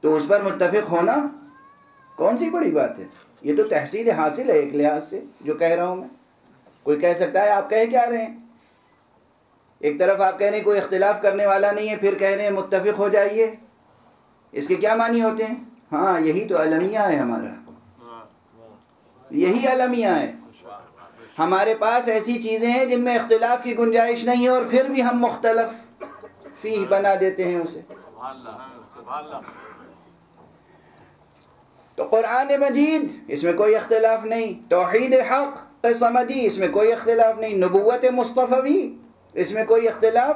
تو اس پر متفق ہونا کون سی بڑی بات ہے؟ یہ تو تحصیل حاصل ہے ایک لحاظ سے جو کہہ رہا ہوں میں۔ کوئی کہہ سکتا ہے آپ کہہ کیا رہے ہیں؟ ایک طرف آپ کہہ رہے ہیں کوئی اختلاف کرنے والا نہیں ہے، پھر کہہ رہے ہیں متفق ہو جائیے، اس کے کیا معنی ہوتے ہیں؟ ہاں یہی تو المیہ ہے ہمارا، یہی المیہ ہے۔ ہمارے پاس ایسی چیزیں ہیں جن میں اختلاف کی گنجائش نہیں ہے، اور پھر بھی ہم مختلف فیہ بنا دیتے ہیں اسے۔ تو قرآن مجید اس میں کوئی اختلاف نہیں، توحید حق صمدی اس میں کوئی اختلاف نہیں، نبوت مصطفی اس میں کوئی اختلاف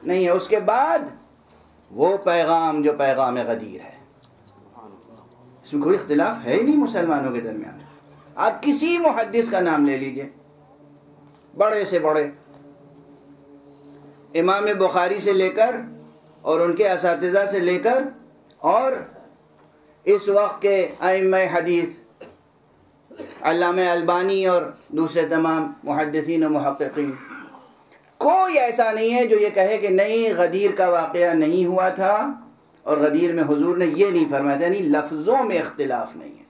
نہیں ہے۔ اس کے بعد وہ پیغام جو پیغام غدیر ہے، اس میں کوئی اختلاف ہے ہی نہیں مسلمانوں کے درمیان۔ آپ کسی محدث کا نام لے لیجئے، بڑے سے بڑے، امام بخاری سے لے کر اور ان کے اساتذہ سے لے کر اور اس وقت کے ائمہ حدیث علامہ البانی اور دوسرے تمام محدثین و محققین، کوئی ایسا نہیں ہے جو یہ کہے کہ نہیں غدیر کا واقعہ نہیں ہوا تھا اور غدیر میں حضور نے یہ نہیں فرمایا تھا، یعنی لفظوں میں اختلاف نہیں ہے۔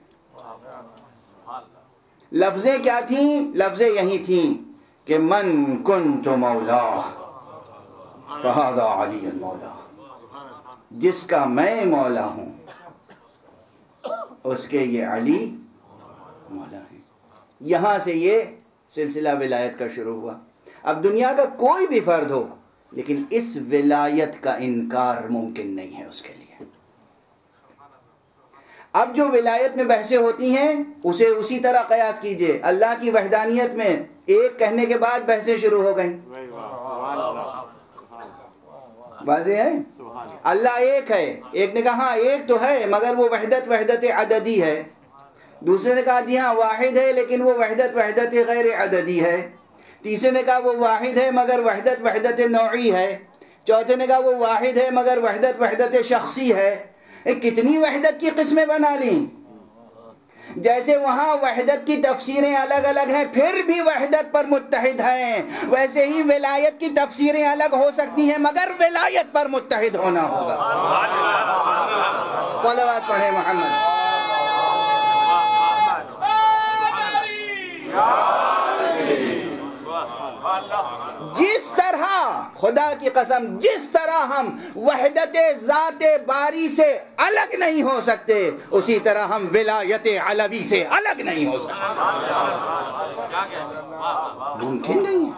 لفظیں کیا تھیں؟ لفظیں یہی تھیں کہ من کنت مولا فہذا علی المولا، جس کا میں مولا ہوں اس کے یہ علی مولا ہیں۔ یہاں سے یہ سلسلہ ولایت کا شروع ہوا۔ اب دنیا کا کوئی بھی فرد ہو لیکن اس ولایت کا انکار ممکن نہیں ہے اس کے لیے۔ اب جو ولایت میں بحثیں ہوتی ہیں اسے اسی طرح قیاس کیجئے۔ اللہ کی وحدانیت میں ایک کہنے کے بعد بحثیں شروع ہو گئیں، واضح ہے؟ اللہ ایک ہے، ایک نے کہا ہاں ایک تو ہے مگر وہ وحدت عددی ہے، دوسرے نے کہا جی ہاں واحد ہے لیکن وہ وحدت غیر عددی ہے، تیسرے نے کہا وہ واحد ہے مگر وحدت نوعی ہے، چوتھے نے کہا وہ واحد ہے مگر وحدت شخصی ہے۔ کتنی وحدت کی قسمیں بنا لیں۔ جیسے وہاں وحدت کی تفسیریں الگ الگ ہیں پھر بھی وحدت پر متحد ہیں، ویسے ہی ولایت کی تفسیریں الگ ہو سکتی ہیں مگر ولایت پر متحد ہونا ہوگا۔ صلوات پڑھیں محمد۔ جس طرح خدا کی قسم جس طرح ہم وحدت ذات باری سے الگ نہیں ہو سکتے اسی طرح ہم ولایت علوی سے الگ نہیں ہو سکتے، ممکن نہیں ہے۔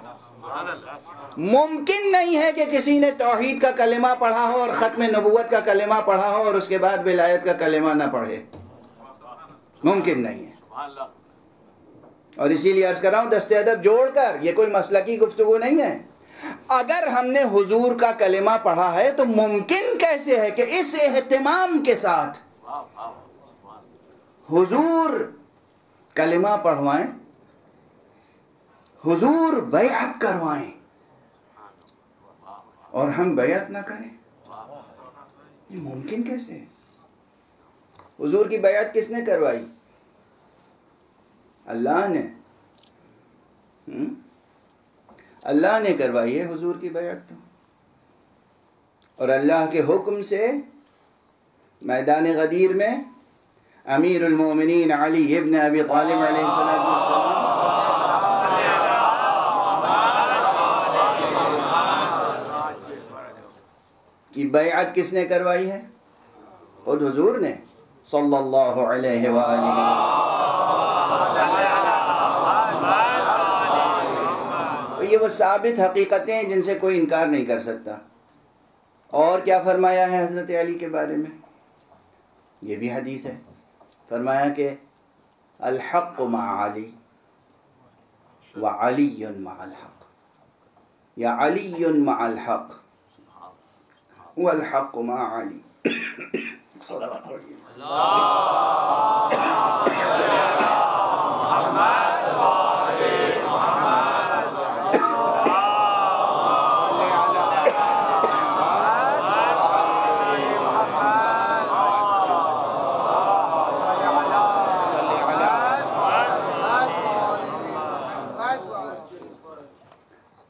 ممکن نہیں ہے کہ کسی نے توحید کا کلمہ پڑھا ہو اور ختم نبوت کا کلمہ پڑھا ہو اور اس کے بعد ولایت کا کلمہ نہ پڑھے، ممکن نہیں ہے۔ اور اسی لیے عرض کر رہا ہوں دست ادب جوڑ کر، یہ کوئی مسلکی گفتگو نہیں ہے، اگر ہم نے حضور کا کلمہ پڑھا ہے تو ممکن کیسے ہے کہ اس اہتمام کے ساتھ حضور کلمہ پڑھوائیں، حضور بیعت کروائیں اور ہم بیعت نہ کریں؟ یہ ممکن کیسے ہے؟ حضور کی بیعت کس نے کروائی؟ اللہ نے، اللہ نے کروائی ہے حضور کی بیعت تو، اور اللہ کے حکم سے میدان غدیر میں امیر المومنین علی ابن ابی طالب علیہ السلام کی بیعت کس نے کروائی ہے؟ خود حضور نے صلی اللہ علیہ وآلہ وسلم۔ یہ وہ ثابت حقیقتیں ہیں جن سے کوئی انکار نہیں کر سکتا۔ اور کیا فرمایا ہے حضرت علی کے بارے میں؟ یہ بھی حدیث ہے، فرمایا کہ الحق مع علی وعلی مع الحق، یا علی مع الحق والحق مع علی۔ صلوات پڑھیے۔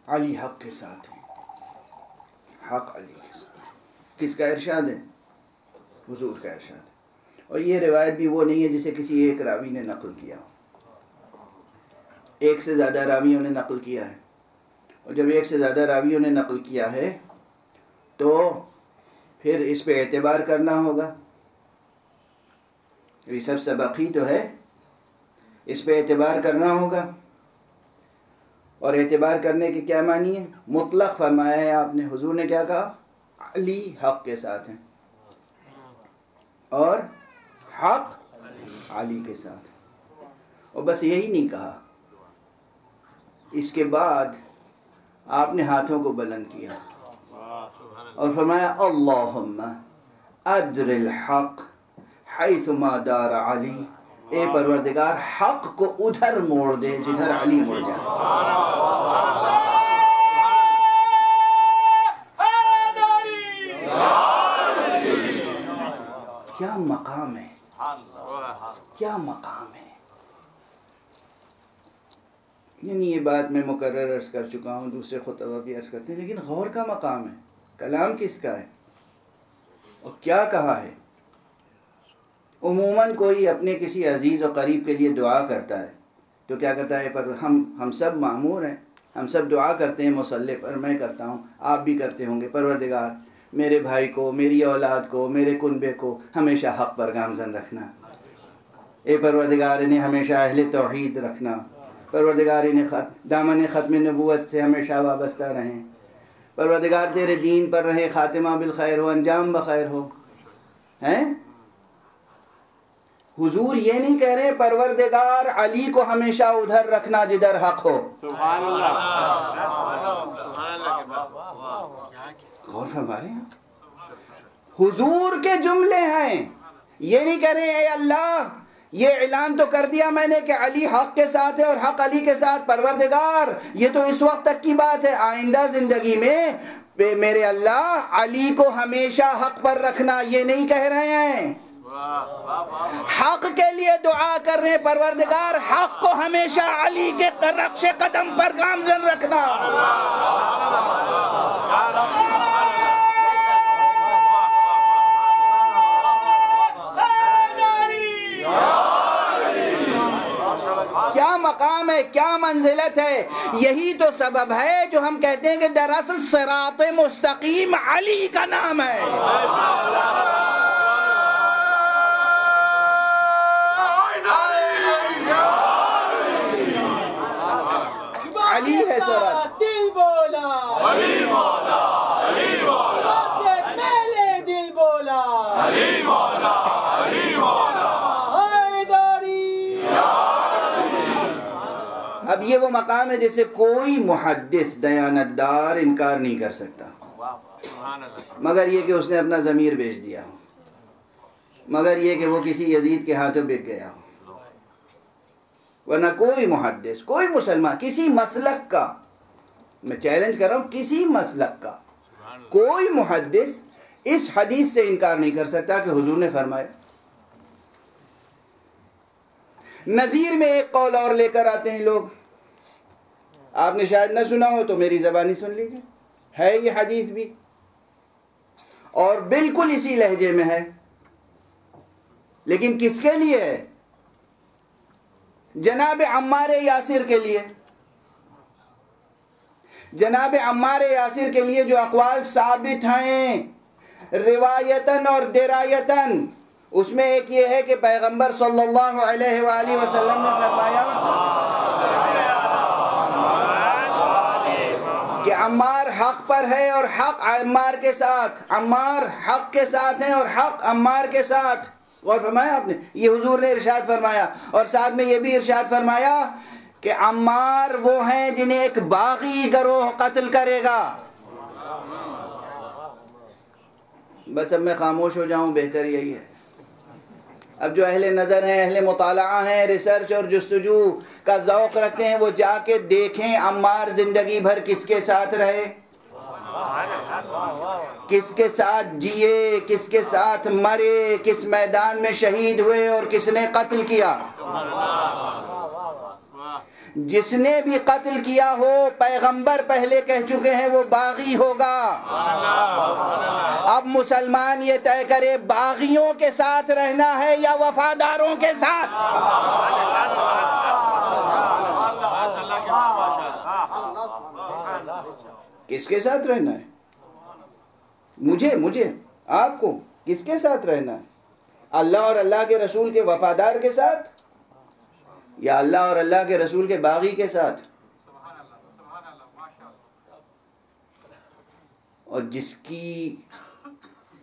علی حق کے ساتھ ہے، حق علی کے ساتھ۔ کس کا ارشاد ہے؟ حضور کا ارشاد ہے۔ اور یہ روایت بھی وہ نہیں ہے جسے کسی ایک راوی نے نقل کیا، ایک سے زیادہ راویوں نے نقل کیا ہے، اور جب ایک سے زیادہ راویوں نے نقل کیا ہے تو پھر اس پہ اعتبار کرنا ہوگا۔ یہ سب سبق ہی تو ہے، اس پہ اعتبار کرنا ہوگا۔ اور اعتبار کرنے کے کیا معنی ہے؟ مطلق فرمایا ہے آپ نے، حضور نے کیا کہا؟ علی حق کے ساتھ ہیں اور حق علی کے ساتھ، اور بس یہی نہیں کہا، اس کے بعد آپ نے ہاتھوں کو بلند کیا اور فرمایا اللہم ادر الحق حیث ما دار علی، اے پروردگار حق کو ادھر موڑ دے جدھر علی مڑ جائے۔ کیا مقام ہے، کیا مقام ہے! یعنی یہ بات میں مکرر عرض کر چکا ہوں، دوسرے خطبہ بھی عرض کرتے ہیں، لیکن غور کا مقام ہے۔ کلام کس کا ہے اور کیا کہا ہے؟ عموماً کوئی اپنے کسی عزیز و قریب کے لیے دعا کرتا ہے تو کیا کرتا ہے؟ پر ہم سب معمور ہیں، ہم سب دعا کرتے ہیں مصلی پر، میں کرتا ہوں، آپ بھی کرتے ہوں گے، پروردگار میرے بھائی کو، میری اولاد کو، میرے کنبے کو ہمیشہ حق پر گامزن رکھنا، اے پروردگار انہیں ہمیشہ اہل توحید رکھنا، پروردگار انہیں دامن ختم نبوت سے ہمیشہ وابستہ رہیں، پروردگار تیرے دین پر رہے، خاتمہ بالخیر ہو، انجام بخیر ہو۔ ہیں؟ حضور یہ نہیں کہہ رہے پروردگار علی کو ہمیشہ ادھر رکھنا جدھر حق ہو۔ سبحان اللہ، غور فرما رہے ہیں؟ حضور کے جملے ہیں، یہ نہیں کہہ رہے اے اللہ یہ اعلان تو کر دیا میں نے کہ علی حق کے ساتھ ہے اور حق علی کے ساتھ، پروردگار یہ تو اس وقت تک کی بات ہے، آئندہ زندگی میں میرے اللہ علی کو ہمیشہ حق پر رکھنا، یہ نہیں کہہ رہے ہیں۔ حق کے لیے دعا کر رہے ہیں، پروردگار حق کو ہمیشہ علی کے رقش قدم پر گامزن رکھنا۔ کیا مقام ہے، کیا منزلت ہے! یہی تو سبب ہے جو ہم کہتے ہیں کہ دراصل صراط مستقیم علی کا نام ہے۔ علی ہے صراط، دل بولا علی مولا علی مولا میلے دل بولا علی مولا علی مولا حیداری. اب یہ وہ مقام ہے جسے کوئی محدث دیانت دار انکار نہیں کر سکتا، مگر یہ کہ اس نے اپنا ضمیر بیچ دیا ہو، مگر یہ کہ وہ کسی یزید کے ہاتھوں بک گیا ہو. ورنہ کوئی محدث، کوئی مسلمان کسی مسلک کا، میں چیلنج کر رہا ہوں، کسی مسلک کا کوئی محدث اس حدیث سے انکار نہیں کر سکتا کہ حضور نے فرمایا. نظیر میں ایک قول اور لے کر آتے ہیں لوگ، آپ نے شاید نہ سنا ہو تو میری زبانی سن لیجیے، ہے یہ حدیث بھی اور بالکل اسی لہجے میں ہے، لیکن کس کے لیے ہے؟ جناب عمار یاسر کے لیے. جناب عمار یاسر کے لیے جو اقوال ثابت ہیں روایتاً اور درایتاً، اس میں ایک یہ ہے کہ پیغمبر صلی اللہ علیہ وآلہ وسلم نے فرمایا کہ عمار حق پر ہے اور حق عمار کے ساتھ، عمار حق کے ساتھ ہیں اور حق عمار کے ساتھ. غور فرمایا آپ نے، یہ حضور نے ارشاد فرمایا. اور ساتھ میں یہ بھی ارشاد فرمایا کہ عمار وہ ہیں جنہیں ایک باغی گروہ قتل کرے گا. بس اب میں خاموش ہو جاؤں، بہتر یہی ہے. اب جو اہل نظر ہیں، اہل مطالعہ ہیں، ریسرچ اور جستجو کا ذوق رکھتے ہیں، وہ جا کے دیکھیں عمار زندگی بھر کس کے ساتھ رہے، کس کے ساتھ جیے، کس کے ساتھ مرے، کس میدان میں شہید ہوئے اور کس نے قتل کیا. جس نے بھی قتل کیا ہو، پیغمبر پہلے کہہ چکے ہیں وہ باغی ہوگا. اب مسلمان یہ طے کرے باغیوں کے ساتھ رہنا ہے یا وفاداروں کے ساتھ. کس کے ساتھ رہنا ہے؟ مجھے آپ کو کس کے ساتھ رہنا ہے؟ اللہ اور اللہ کے رسول کے وفادار کے ساتھ یا اللہ اور اللہ کے رسول کے باغی کے ساتھ؟ اور جس کی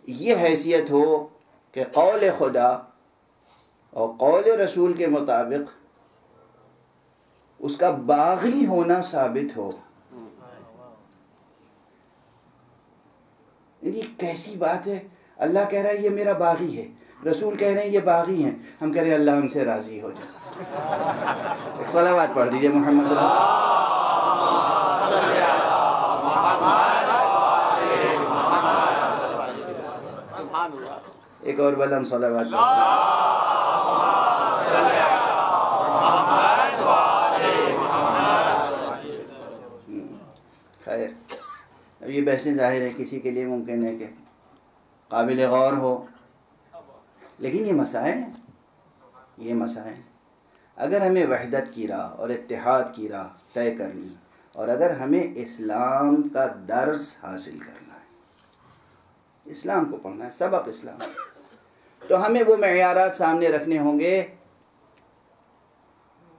یہ حیثیت ہو کہ قول خدا اور قول رسول کے مطابق اس کا باغی ہونا ثابت ہو، یہ کیسی بات ہے؟ اللہ کہہ رہا ہے یہ میرا باغی ہے، رسول کہہ رہے ہیں یہ باغی ہیں، ہم کہہ رہے ہیں اللہ ان سے راضی ہو جائے. ایک صلوات پڑھ دیجئے محمد ایک اور بلند صلوات خیر. اب یہ بحثیں ظاہر ہے کسی کے لیے ممکن ہے کہ قابل غور ہو، لیکن یہ مسائل ہیں، یہ مسائل اگر ہمیں وحدت کی راہ اور اتحاد کی راہ طے کرنی، اور اگر ہمیں اسلام کا درس حاصل کرنا ہے، اسلام کو پڑھنا ہے، سبق اسلام، تو ہمیں وہ معیارات سامنے رکھنے ہوں گے،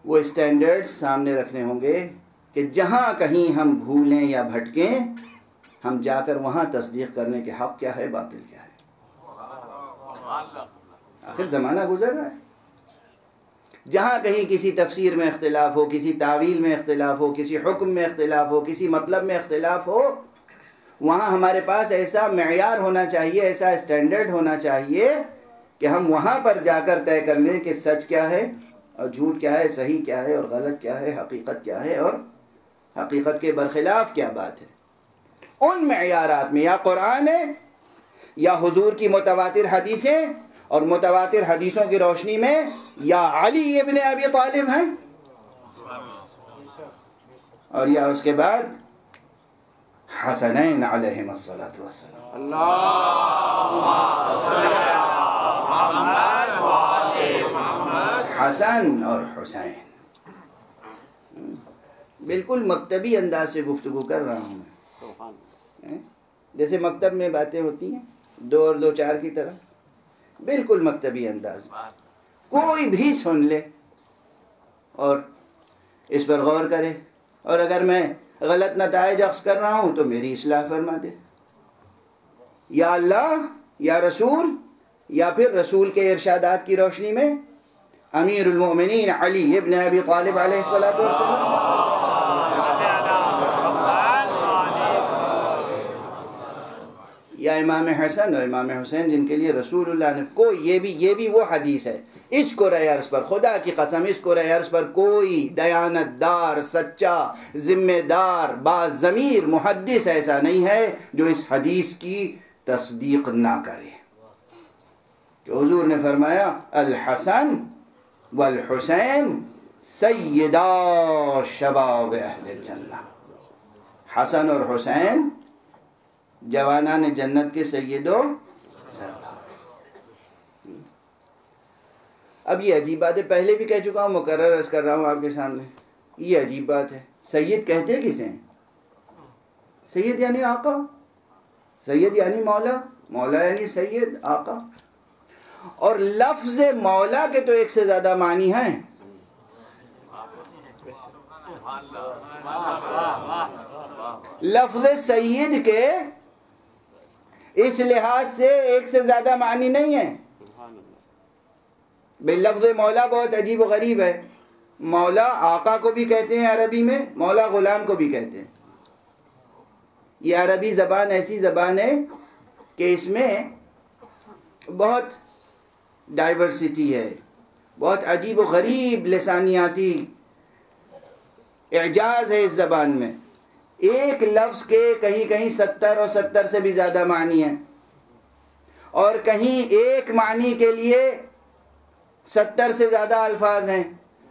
وہ اسٹینڈرڈز سامنے رکھنے ہوں گے کہ جہاں کہیں ہم بھولیں یا بھٹکیں، ہم جا کر وہاں تصدیق کرنے کے حق کیا ہے، باطل کیا ہے. آخر زمانہ گزر رہا ہے، جہاں کہیں کسی تفسیر میں اختلاف ہو، کسی تعویل میں اختلاف ہو، کسی حکم میں اختلاف ہو، کسی مطلب میں اختلاف ہو، وہاں ہمارے پاس ایسا معیار ہونا چاہیے، ایسا اسٹینڈرڈ ہونا چاہیے کہ ہم وہاں پر جا کر طے کر لیں کہ سچ کیا ہے اور جھوٹ کیا ہے، صحیح کیا ہے اور غلط کیا ہے، حقیقت کیا ہے اور حقیقت کے برخلاف کیا بات ہے. ان معیارات میں یا قرآن ہے یا حضور کی متواتر حدیثیں، اور متواتر حدیثوں کی روشنی میں یا علی ابن ابی طالب ہیں، اور یا اس کے بعد حسنین علیہم الصلاۃ والسلام. حسن اور حسین. بالکل مکتبی انداز سے گفتگو کر رہا ہوں میں، جیسے مکتب میں باتیں ہوتی ہیں 2 اور 2 4 کی طرح، بالکل مکتبی انداز میں کوئی بھی سن لے اور اس پر غور کرے. اور اگر میں غلط نتائج اخذ کر رہا ہوں تو میری اصلاح فرما دے، یا اللہ یا رسول، یا پھر رسول کے ارشادات کی روشنی میں امیر المؤمنین علی ابن ابی طالب علیہ السلام، یا امام حسن اور امام حسین جن کے لیے رسول اللہ نے کوئی، یہ بھی وہ حدیث ہے، اس کو رہ عرض پر خدا کی قسم، اس کو رہ عرض پر کوئی دیانت دار، سچا، ذمہ دار، باضمیر محدث ایسا نہیں ہے جو اس حدیث کی تصدیق نہ کرے کہ حضور نے فرمایا الحسن والحسین سیدا شباب اہل الجنہ، حسن اور حسین جوانان جنت کے سید و سردار۔ اب یہ عجیب بات ہے، پہلے بھی کہہ چکا ہوں، مکرر عرض کر رہا ہوں آپ کے سامنے، یہ عجیب بات ہے، سید کہتے کسے ہیں؟ سید یعنی آقا، سید یعنی مولا، مولا یعنی سید، آقا، اور لفظ مولا کے تو ایک سے زیادہ معنی ہیں۔ لفظ سید کے اس لحاظ سے ایک سے زیادہ معنی نہیں ہے، بھئی لفظ مولا بہت عجیب و غریب ہے، مولا آقا کو بھی کہتے ہیں عربی میں، مولا غلام کو بھی کہتے ہیں۔ یہ عربی زبان ایسی زبان ہے کہ اس میں بہت ڈائیورسٹی ہے، بہت عجیب و غریب لسانیاتی اعجاز ہے اس زبان میں، ایک لفظ کے کہیں کہیں 70 اور 70 سے بھی زیادہ معنی ہیں، اور کہیں ایک معنی کے لیے 70 سے زیادہ الفاظ ہیں،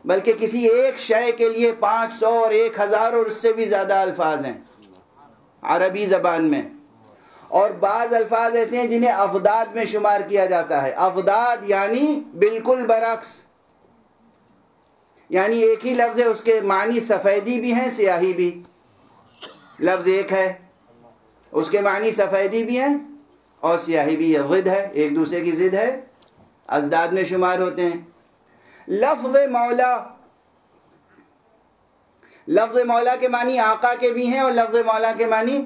بلکہ کسی ایک شے کے لیے 500 اور 1000 اور اس سے بھی زیادہ الفاظ ہیں عربی زبان میں۔ اور بعض الفاظ ایسے ہیں جنہیں افداد میں شمار کیا جاتا ہے، افداد یعنی بالکل برعکس، یعنی ایک ہی لفظ ہے، اس کے معنی سفیدی بھی ہیں سیاہی بھی، لفظ ایک ہے اس کے معنی سفیدی بھی ہیں اور سیاہی بھی، یہ ضد ہے، ایک دوسرے کی ضد ہے، ازداد میں شمار ہوتے ہیں۔ لفظ مولا، لفظ مولا کے معنی آقا کے بھی ہیں اور لفظ مولا کے معنی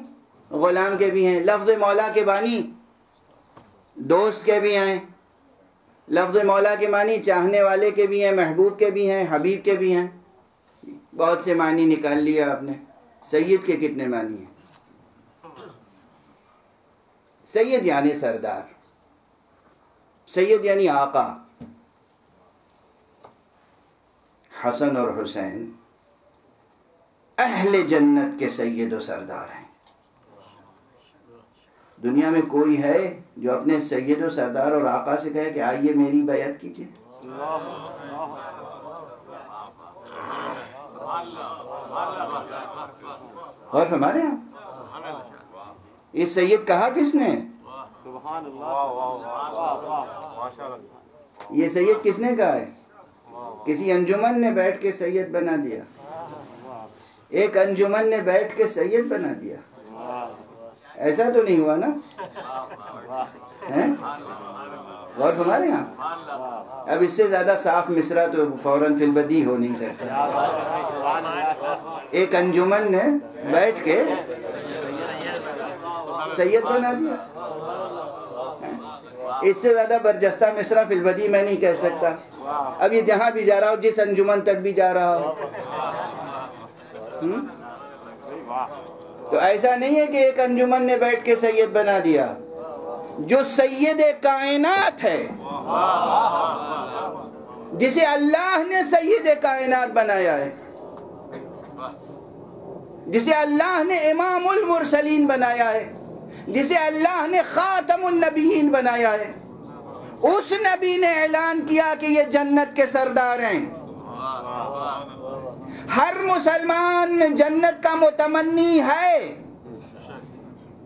غلام کے بھی ہیں، لفظ مولا کے معنی دوست کے بھی ہیں، لفظ مولا کے معنی چاہنے والے کے بھی ہیں، محبوب کے بھی ہیں، حبیب کے بھی ہیں، بہت سے معنی نکال لیا آپ نے۔ سید کے کتنے معنی ہیں؟ سید یعنی سردار، سید یعنی آقا۔ حسن اور حسین اہل جنت کے سید و سردار ہیں۔ دنیا میں کوئی ہے جو اپنے سید و سردار اور آقا سے کہے کہ آئیے میری بیعت کیجیے؟ غور فرمائے ہیں؟ یہ سید کہا کس نے؟ یہ سید کس نے کہا ہے؟ کسی انجمن نے بیٹھ کے سید بنا دیا، ایک انجمن نے بیٹھ کے سید بنا دیا، ایسا تو نہیں ہوا نا؟ غور فرما رہے ہیں آپ؟ اب اس سے زیادہ صاف مصرع تو فوراً فی البدیہہ ہو نہیں سکتا۔ ایک انجمن نے بیٹھ کے سید بنا دیا، اس سے زیادہ برجستہ مصرع فی البدیہہ میں نہیں کہہ سکتا۔ اب یہ جہاں بھی جا رہا ہو، جس انجمن تک بھی جا رہا ہو، تو ایسا نہیں ہے کہ ایک انجمن نے بیٹھ کے سید بنا دیا، جو سید کائنات ہے، جسے اللہ نے سید کائنات بنایا ہے، جسے اللہ نے امام المرسلین بنایا ہے، جسے اللہ نے خاتم النبیین بنایا ہے، اس نبی نے اعلان کیا کہ یہ جنت کے سردار ہیں۔ ہر مسلمان جنت کا متمنی ہے،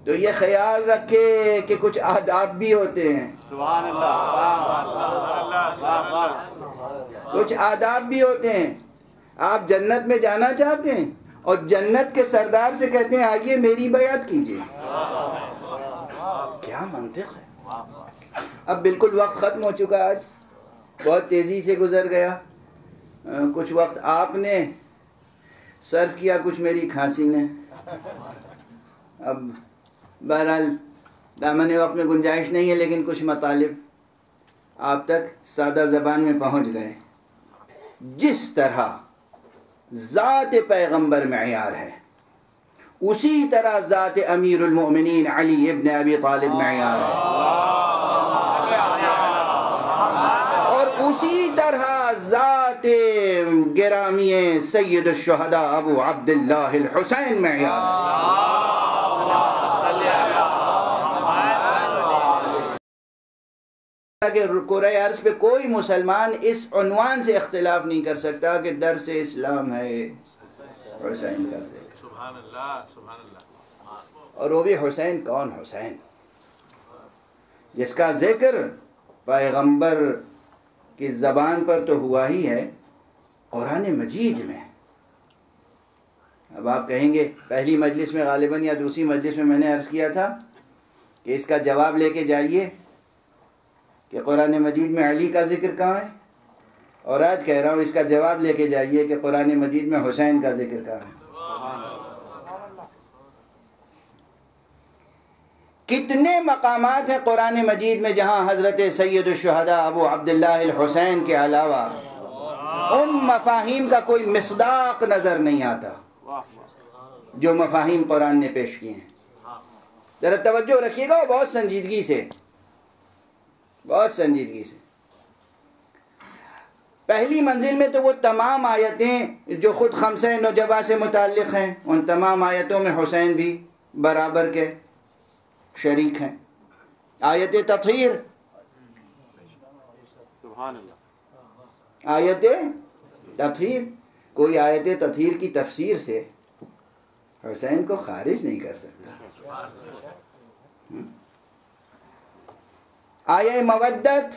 تو یہ خیال رکھے کہ کچھ آداب بھی ہوتے ہیں، سبحان اللہ، کچھ آداب بھی ہوتے ہیں۔ آپ جنت میں جانا چاہتے ہیں اور جنت کے سردار سے کہتے ہیں آئیے میری بیعت کیجیے، کیا منطق ہے؟ اب بالکل وقت ختم ہو چکا، آج بہت تیزی سے گزر گیا۔ کچھ وقت آپ نے صرف کیا کچھ میری کھانسی نے. اب بہرحال دامن وقت میں گنجائش نہیں ہے، لیکن کچھ مطالب آپ تک سادہ زبان میں پہنچ گئے. جس طرح ذات پیغمبر معیار ہے، اسی طرح ذات امیر المؤمنین علی ابن ابی طالب معیار ہے، اور اسی طرح ذات گرامی سید الشہداء ابو عبداللہ الحسین معیار ہے. کہ کرۂ ارض پہ کوئی مسلمان اس عنوان سے اختلاف نہیں کر سکتا کہ درس اسلام ہے حسین کا ذکر. سبحان اللہ سبحان اللہ. اور وہ بھی حسین کون؟ حسین جس کا ذکر پیغمبر کی زبان پر تو ہوا ہی ہے، قرآن مجید میں. اب آپ کہیں گے پہلی مجلس میں غالباً یا دوسری مجلس میں نے عرض کیا تھا کہ اس کا جواب لے کے جائیے کہ قرآن مجید میں علی کا ذکر کہاں ہے، اور آج کہہ رہا ہوں اس کا جواب لے کے جائیے کہ قرآن مجید میں حسین کا ذکر کہاں ہے. کتنے مقامات ہیں قرآن مجید میں جہاں حضرت سید الشہداء ابو عبداللہ الحسین کے علاوہ ان مفاہیم کا کوئی مصداق نظر نہیں آتا جو مفاہیم قرآن نے پیش کیے ہیں. ذرا توجہ رکھیے گا، بہت سنجیدگی سے، بہت سنجیدگی سے. پہلی منزل میں تو وہ تمام آیتیں جو خود خمسہ نجبہ سے متعلق ہیں، ان تمام آیتوں میں حسین بھی برابر کے شریک ہیں. آیت تطہیر، سبحان اللہ، آیت تطہیر، کوئی آیت تطہیر کی تفسیر سے حسین کو خارج نہیں کر سکتا. آیہ مودت،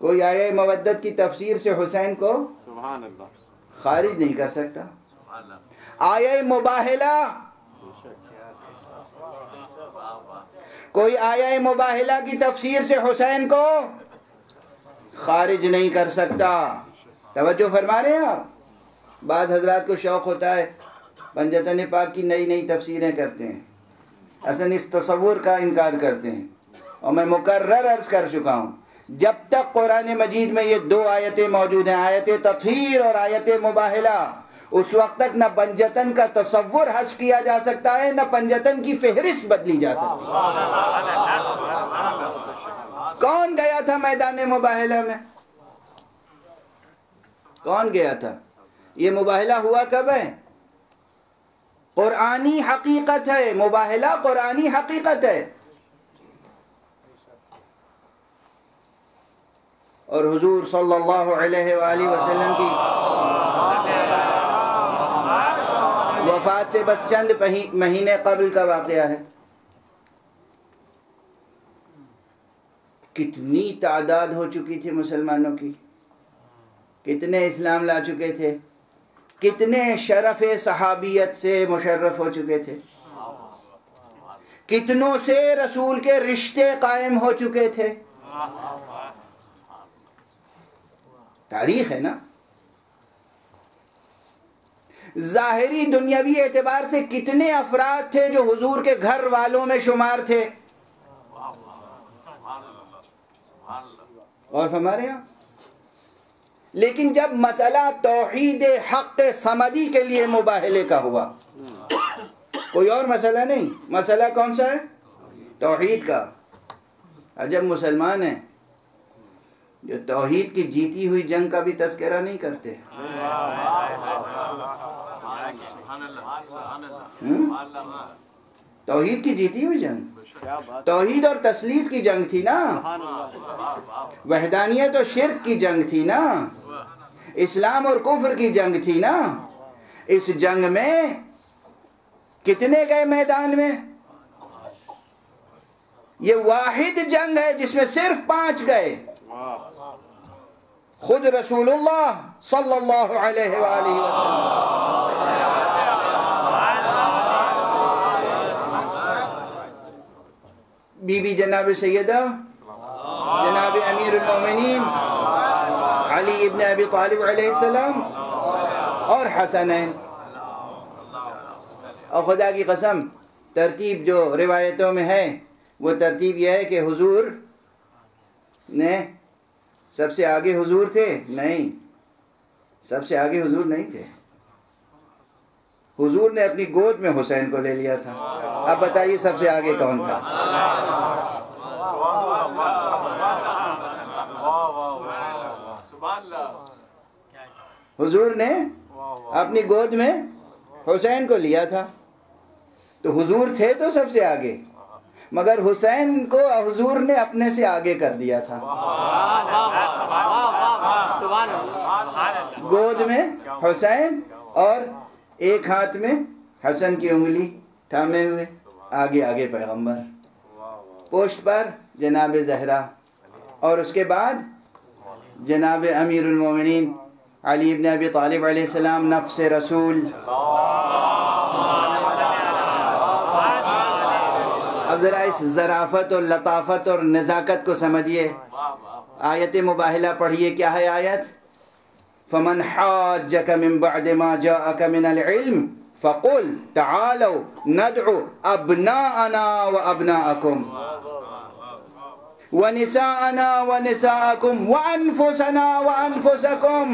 کوئی آیہ مودت کی تفسیر سے حسین کو سبحان اللہ، خارج نہیں کر سکتا. آیہ مباہلہ، کوئی آیہ مباہلہ کی تفسیر سے حسین کو خارج نہیں کر سکتا. توجہ فرما رہے ہیں آپ؟ بعض حضرات کو شوق ہوتا ہے پنجتن پاک کی نئی نئی تفسیریں کرتے ہیں، اصلا اس تصور کا انکار کرتے ہیں. اور میں مکرر عرض کر چکا ہوں، جب تک قرآن مجید میں یہ دو آیتیں موجود ہیں، آیت تطہیر اور آیت مباہلہ، اس وقت تک نہ پنجتن کا تصور حذف کیا جا سکتا ہے، نہ پنجتن کی فہرست بدلی جا سکتی. کون گیا تھا میدان مباہلہ میں؟ کون گیا تھا؟ یہ مباہلہ ہوا کب ہے؟ قرآنی حقیقت ہے، مباہلہ قرآنی حقیقت ہے. اور حضور صلی اللہ علیہ وآلہ وسلم کی وفات سے بس چند مہینے قبل کا واقعہ ہے. کتنی تعداد ہو چکی تھی مسلمانوں کی، کتنے اسلام لا چکے تھے، کتنے شرف صحابیت سے مشرف ہو چکے تھے، کتنوں سے رسول کے رشتے قائم ہو چکے تھے. تاریخ ہے نا. ظاہری دنیاوی اعتبار سے کتنے افراد تھے جو حضور کے گھر والوں میں شمار تھے. اور ہمارے یہاں لیکن جب مسئلہ توحید حق صمدی کے لیے مباہلے کا ہوا، کوئی اور مسئلہ نہیں، مسئلہ کون سا ہے؟ توحید کا. عجب مسلمان ہیں جو توحید کی جیتی ہوئی جنگ کا بھی تذکرہ نہیں کرتے. توحید کی جیتی ہوئی جنگ، توحید اور تثلیث کی جنگ تھی نا، وحدانیت اور شرک کی جنگ تھی نا، اسلام اور کفر کی جنگ تھی نا. اس جنگ میں کتنے گئے میدان میں؟ یہ واحد جنگ ہے جس میں صرف 5 گئے. خود رسول اللہ صلی اللہ علیہ وآلہ وسلم. بی بی جناب سیدہ جناب امیر المومنین علی ابن ابی طالب علیہ السلام اور حسنین. اور خدا کی قسم ترتیب جو روایتوں میں ہے وہ ترتیب یہ ہے کہ حضور نے سب سے آگے حضور تھے؟ نہیں، سب سے آگے حضور نہیں تھے. حضور نے اپنی گود میں حسین کو لے لیا تھا. اب بتائیے سب سے آگے کون تھا؟ حضور نے اپنی گود میں حسین کو لیا تھا، تو حضور تھے تو سب سے آگے، مگر حسین کو حضور نے اپنے سے آگے کر دیا تھا. گود میں حسین اور ایک ہاتھ میں حسن کی انگلی تھامے ہوئے، آگے آگے پیغمبر، پوسٹ پر جناب زہرا، اور اس کے بعد جناب امیر المومنین علی ابن ابی طالب علیہ السلام، نفس رسول. اب ذرا اس ظرافت اور لطافت اور نزاکت کو سمجھیے. آیت مباہلہ پڑھیے. کیا ہے آیت؟ فمن حاجک من بعد ما جاءک من العلم فقل تعالوا ندعو ابناءنا وابناءکم ونساءنا ونساءکم وانفسنا وانفسکم.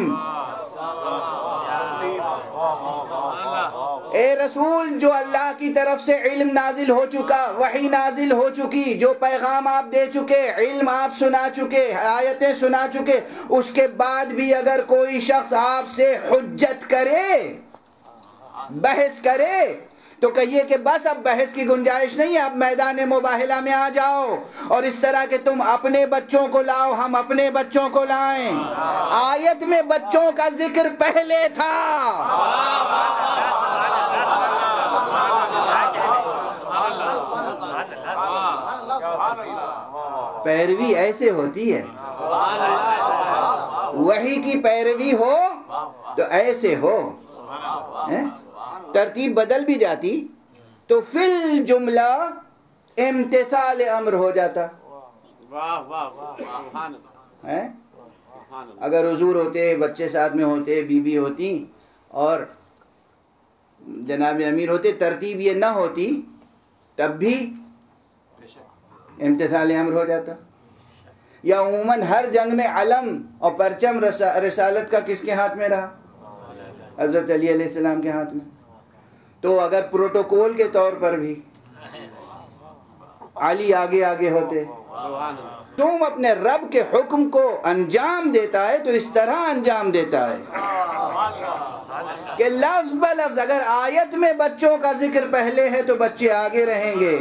اے رسول، جو اللہ کی طرف سے علم نازل ہو چکا، وحی نازل ہو چکی، جو پیغام آپ دے چکے، علم آپ سنا چکے، آیتیں سنا چکے، اس کے بعد بھی اگر کوئی شخص آپ سے حجت کرے، بحث کرے، تو کہیے کہ بس اب بحث کی گنجائش نہیں ہے، اب میدان مباہلہ میں آ جاؤ، اور اس طرح کہ تم اپنے بچوں کو لاؤ، ہم اپنے بچوں کو لائیں. آیت میں بچوں کا ذکر پہلے تھا. پیروی ایسے ہوتی ہے، وحی کی پیروی ہو تو ایسے ہو. ترتیب بدل بھی جاتی تو فی الجملہ امتثال امر ہو جاتا. اگر حضور ہوتے، بچے ساتھ میں ہوتے، بیوی ہوتی اور جناب امیر ہوتے، ترتیب یہ نہ ہوتی، تب بھی امتثال امر ہو جاتا. یا عموماً ہر جنگ میں علم اور پرچم رسالت کا کس کے ہاتھ میں رہا؟ حضرت علی علیہ السلام کے ہاتھ میں. تو اگر پروٹوکول کے طور پر بھی علی آگے آگے ہوتے، تم اپنے رب کے حکم کو انجام دیتا ہے تو اس طرح انجام دیتا ہے کہ لفظ بلفظ اگر آیت میں بچوں کا ذکر پہلے ہے تو بچے آگے رہیں گے.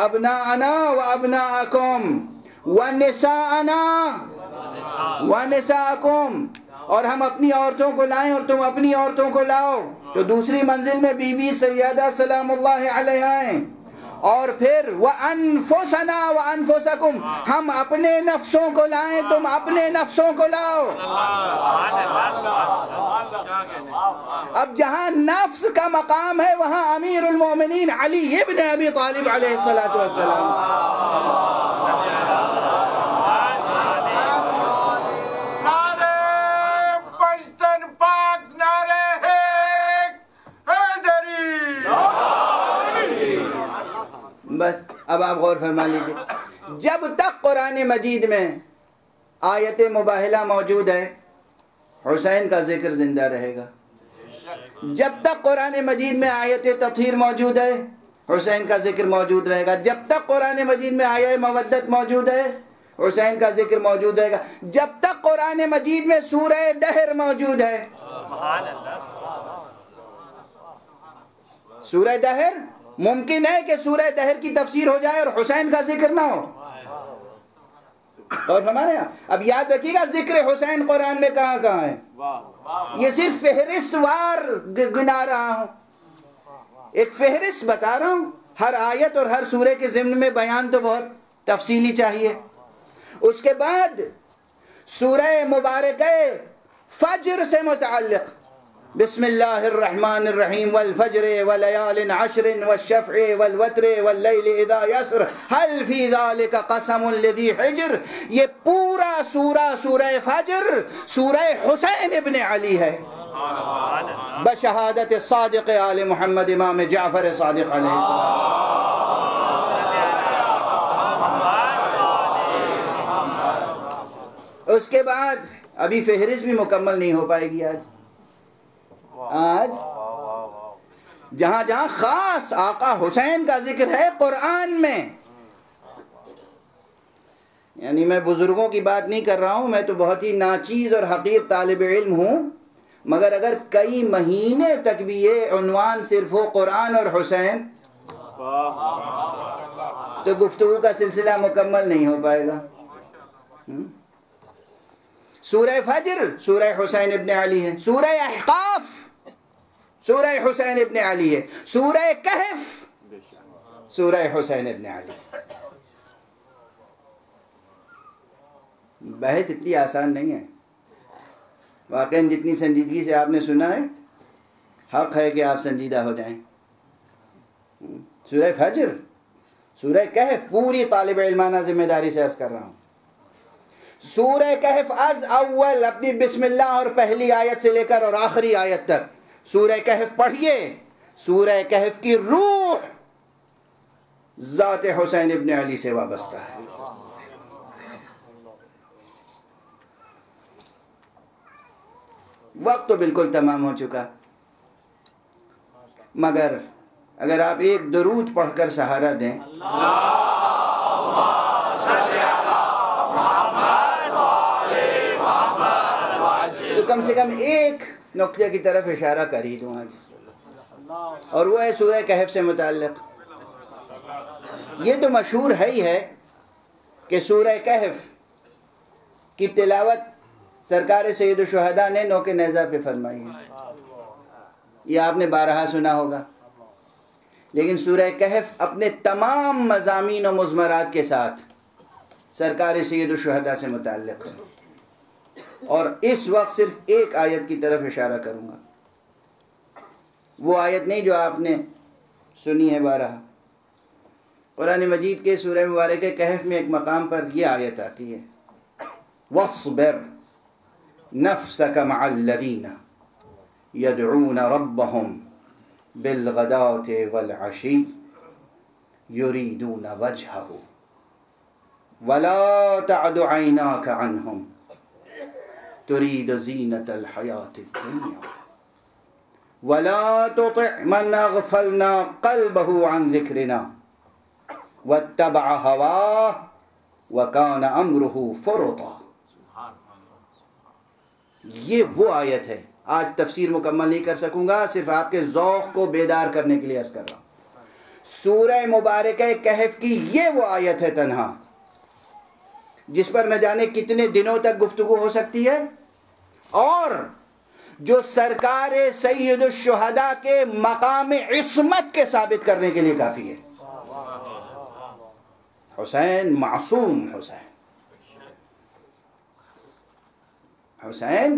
ابناءنا و ابناءکم ونساءنا ونساءکم، اور ہم اپنی عورتوں کو لائیں اور تم اپنی عورتوں کو لاؤ. تو دوسری منزل میں بی بی سیدہ سلام اللہ علیہا ہیں. اور پھر وَأَنفُسَنَا وَأَنفُسَكُمْ، ہم اپنے نفسوں کو لائیں، تم اپنے نفسوں کو لاؤ. اب جہاں نفس کا مقام ہے وہاں امیر المومنین علی ابن ابی طالب علیہ السلام. بس اب آپ غور فرما لیجئے، جب تک قرآن مجید میں آیت مباہلہ موجود ہے حسین کا ذکر زندہ رہے گا. جب تک قرآن مجید میں آیت تطہیر موجود ہے حسین کا ذکر موجود رہے گا. جب تک قرآن مجید میں آیت مودت موجود ہے حسین کا ذکر موجود رہے گا. جب تک قرآن مجید میں سورہ دہر موجود ہے، سورہ دہر ممکن ہے کہ سورہ دہر کی تفسیر ہو جائے اور حسین کا ذکر نہ ہو. اور ہمارے یہاں اب یاد رکھیے گا ذکر حسین قرآن میں کہاں کہاں ہے. یہ صرف فہرست وار گنا رہا ہوں، ایک فہرست بتا رہا ہوں. ہر آیت اور ہر سورے کے ضمن میں بیان تو بہت تفصیلی چاہیے. اس کے بعد سورہ مبارکہ فجر سے متعلق بسم اللہ الرحمن الرحیم والفجر وليال عشر والشفع والوتر واللیل اذا یسر هل فی ذلک قسم لذی حجر. یہ پورا سورہ سورہ فجر سورہ حسین ابن علی ہے بشہادت صادق آل محمد امام جعفر صادق علیہ السلام. اس کے بعد ابھی فہرست بھی مکمل نہیں ہو پائے گی. آج جہاں جہاں خاص آقا حسین کا ذکر ہے قرآن میں، یعنی میں بزرگوں کی بات نہیں کر رہا ہوں، میں تو بہت ہی ناچیز اور حقیر طالب علم ہوں، مگر اگر کئی مہینے تک بھی یہ عنوان صرف ہو قرآن اور حسین تو گفتگو کا سلسلہ مکمل نہیں ہو پائے گا. سورہ فجر سورہ حسین ابن علی ہے، سورہ احقاف سورہ حسین ابن علی ہے، سورہ کہف سورہ حسین ابن علی. بحث اتنی آسان نہیں ہے، واقعاً جتنی سنجیدگی سے آپ نے سنا ہے حق ہے کہ آپ سنجیدہ ہو جائیں. سورہ فجر سورہ کہف پوری طالب علمانہ ذمہ داری سے عرض کر رہا ہوں. سورہ کہف از اول اپنی بسم اللہ اور پہلی آیت سے لے کر اور آخری آیت تک سورہ کہف پڑھیے. سورہ کہف کی روح ذات حسین ابن علی سے وابستہ ہے. وقت تو بالکل تمام ہو چکا، مگر اگر آپ ایک درود پڑھ کر سہارا دیں تو کم سے کم ایک نقطے کی طرف اشارہ کر ہی دوں آج، اور وہ ہے سورہ کہف سے متعلق. یہ تو مشہور ہے ہی ہے کہ سورہ کہف کی تلاوت سرکار سید الشہداء نے نوک نیزہ پہ فرمائی ہے، یہ آپ نے بارہا سنا ہوگا. لیکن سورہ کہف اپنے تمام مضامین و مضمرات کے ساتھ سرکار سید الشہداء سے متعلق ہے، اور اس وقت صرف ایک آیت کی طرف اشارہ کروں گا. وہ آیت نہیں جو آپ نے سنی ہے بارہا. قرآن مجید کے سورہ مبارکہ کہف میں ایک مقام پر یہ آیت آتی ہے، وَاصْبِرْ نَفْسَكَ مَعَ الَّذِينَ يَدْعُونَ رَبَّهُمْ بِالْغَدَاةِ وَالْعَشِيِّ يُرِيدُونَ وَجْهَهُ وَلَا تَعْدُ عَيْنَاكَ عَنْهُمْ تُرِيدُ زِينَةَ الْحَيَاةِ الدُّنْيَا وَلَا تُطِعْ مَنْ أَغْفَلْنَا قَلْبَهُ عَنْ ذِكْرِنَا وَاتَّبَعَ هَوَاهُ وَكَانَ أَمْرُهُ فُرُطًا. یہ وہ آیت ہے. آج تفسیر مکمل نہیں کر سکوں گا، صرف آپ کے ذوق کو بیدار کرنے کے لیے عرض کر رہا ہوں. سورہ مبارکہ کہف کی یہ وہ آیت ہے تنہا جس پر نہ جانے کتنے دنوں تک گفتگو ہو سکتی ہے، اور جو سرکار سید الشہداء کے مقام عصمت کے ثابت کرنے کے لیے کافی ہے. حسین معصوم حسین، حسین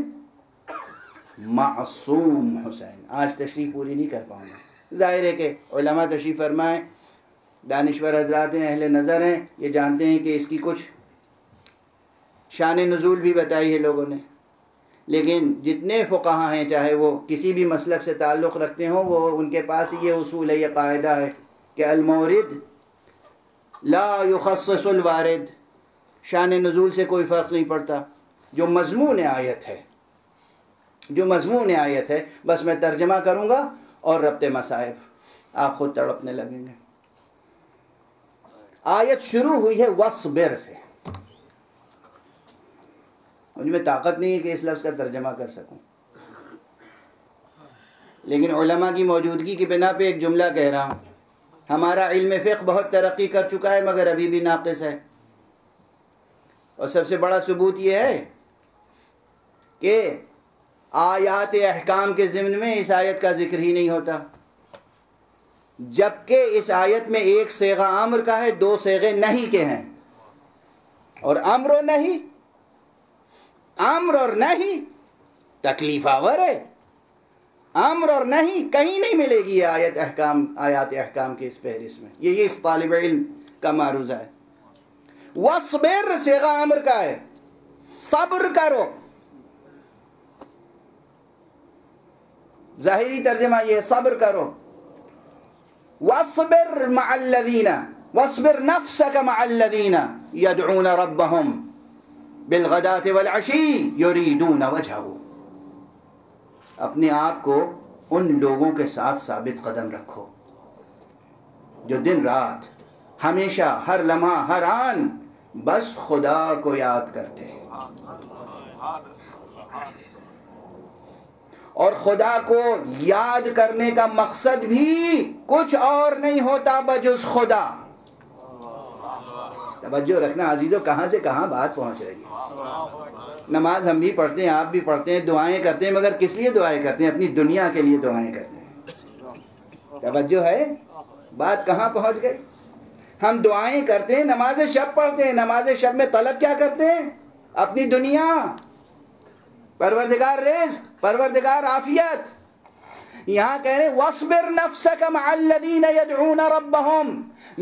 معصوم حسین. آج تشریح پوری نہیں کر پاؤں گا، ظاہر ہے کہ علماء تشریف فرمائیں، دانشور حضرات ہیں، اہل نظر ہیں، یہ جانتے ہیں کہ اس کی کچھ شان نزول بھی بتائی ہے لوگوں نے. لیکن جتنے فقہاء ہیں چاہے وہ کسی بھی مسلک سے تعلق رکھتے ہوں، وہ ان کے پاس یہ اصول ہے، یہ قاعدہ ہے کہ المورد لا یخصص الوارد. شان نزول سے کوئی فرق نہیں پڑتا. جو مضمون آیت ہے، جو مضمون آیت ہے، بس میں ترجمہ کروں گا اور ربط مصائب آپ خود تڑپنے لگیں گے. آیت شروع ہوئی ہے وَاصْبِرْ سے. مجھ میں طاقت نہیں ہے کہ اس لفظ کا ترجمہ کر سکوں، لیکن علماء کی موجودگی کی بنا پہ ایک جملہ کہہ رہا ہوں. ہمارا علم فقہ بہت ترقی کر چکا ہے مگر ابھی بھی ناقص ہے، اور سب سے بڑا ثبوت یہ ہے کہ آیات احکام کے ضمن میں اس آیت کا ذکر ہی نہیں ہوتا، جبکہ اس آیت میں ایک صیغہ امر کا ہے، دو صیغے نہیں کے ہیں. اور امر و نہیں، امر اور نہیں تکلیف آور ہے. امر اور نہیں کہیں نہیں ملے گی یہ آیات احکام کے اس فہرست میں. یہ اس طالب علم کا معروضہ ہے. وَاصْبِرْ صیغہ امر کا ہے، صبر کرو. ظاہری ترجمہ یہ صبر کرو. وَاصْبِرْ مَعَ الَّذِينَ وَاصْبِرْ نَفْسَكَ مَعَ الَّذِينَ يَدْعُونَ رَبَّهُمْ بِالْغَدَاةِ وَالْعَشِيِّ يُرِيدُونَ وَجْهَهُ. اپنے آپ کو ان لوگوں کے ساتھ ثابت قدم رکھو جو دن رات ہمیشہ ہر لمحہ ہر آن بس خدا کو یاد کرتے ہیں. اور خدا کو یاد کرنے کا مقصد بھی کچھ اور نہیں ہوتا بجز خدا. توجہ رکھنا عزیزو، کہاں سے کہاں بات پہنچ رہی ہے. نماز ہم بھی پڑھتے ہیں، آپ بھی پڑھتے ہیں، دعائیں کرتے ہیں، مگر کس لیے دعائیں کرتے ہیں؟ اپنی دنیا کے لیے دعائیں کرتے ہیں. توجہ ہے، بات کہاں پہنچ گئی. ہم دعائیں کرتے ہیں، نماز شب پڑھتے ہیں، نماز شب میں طلب کیا کرتے ہیں؟ اپنی دنیا، پروردگار رزق، پروردگار عافیت. یہاں کہہ رہے ہیں وَاصْبِرْ نَفْسَكَ مَعَ الَّذِينَ يَدْعُونَ رَبَّهُمْ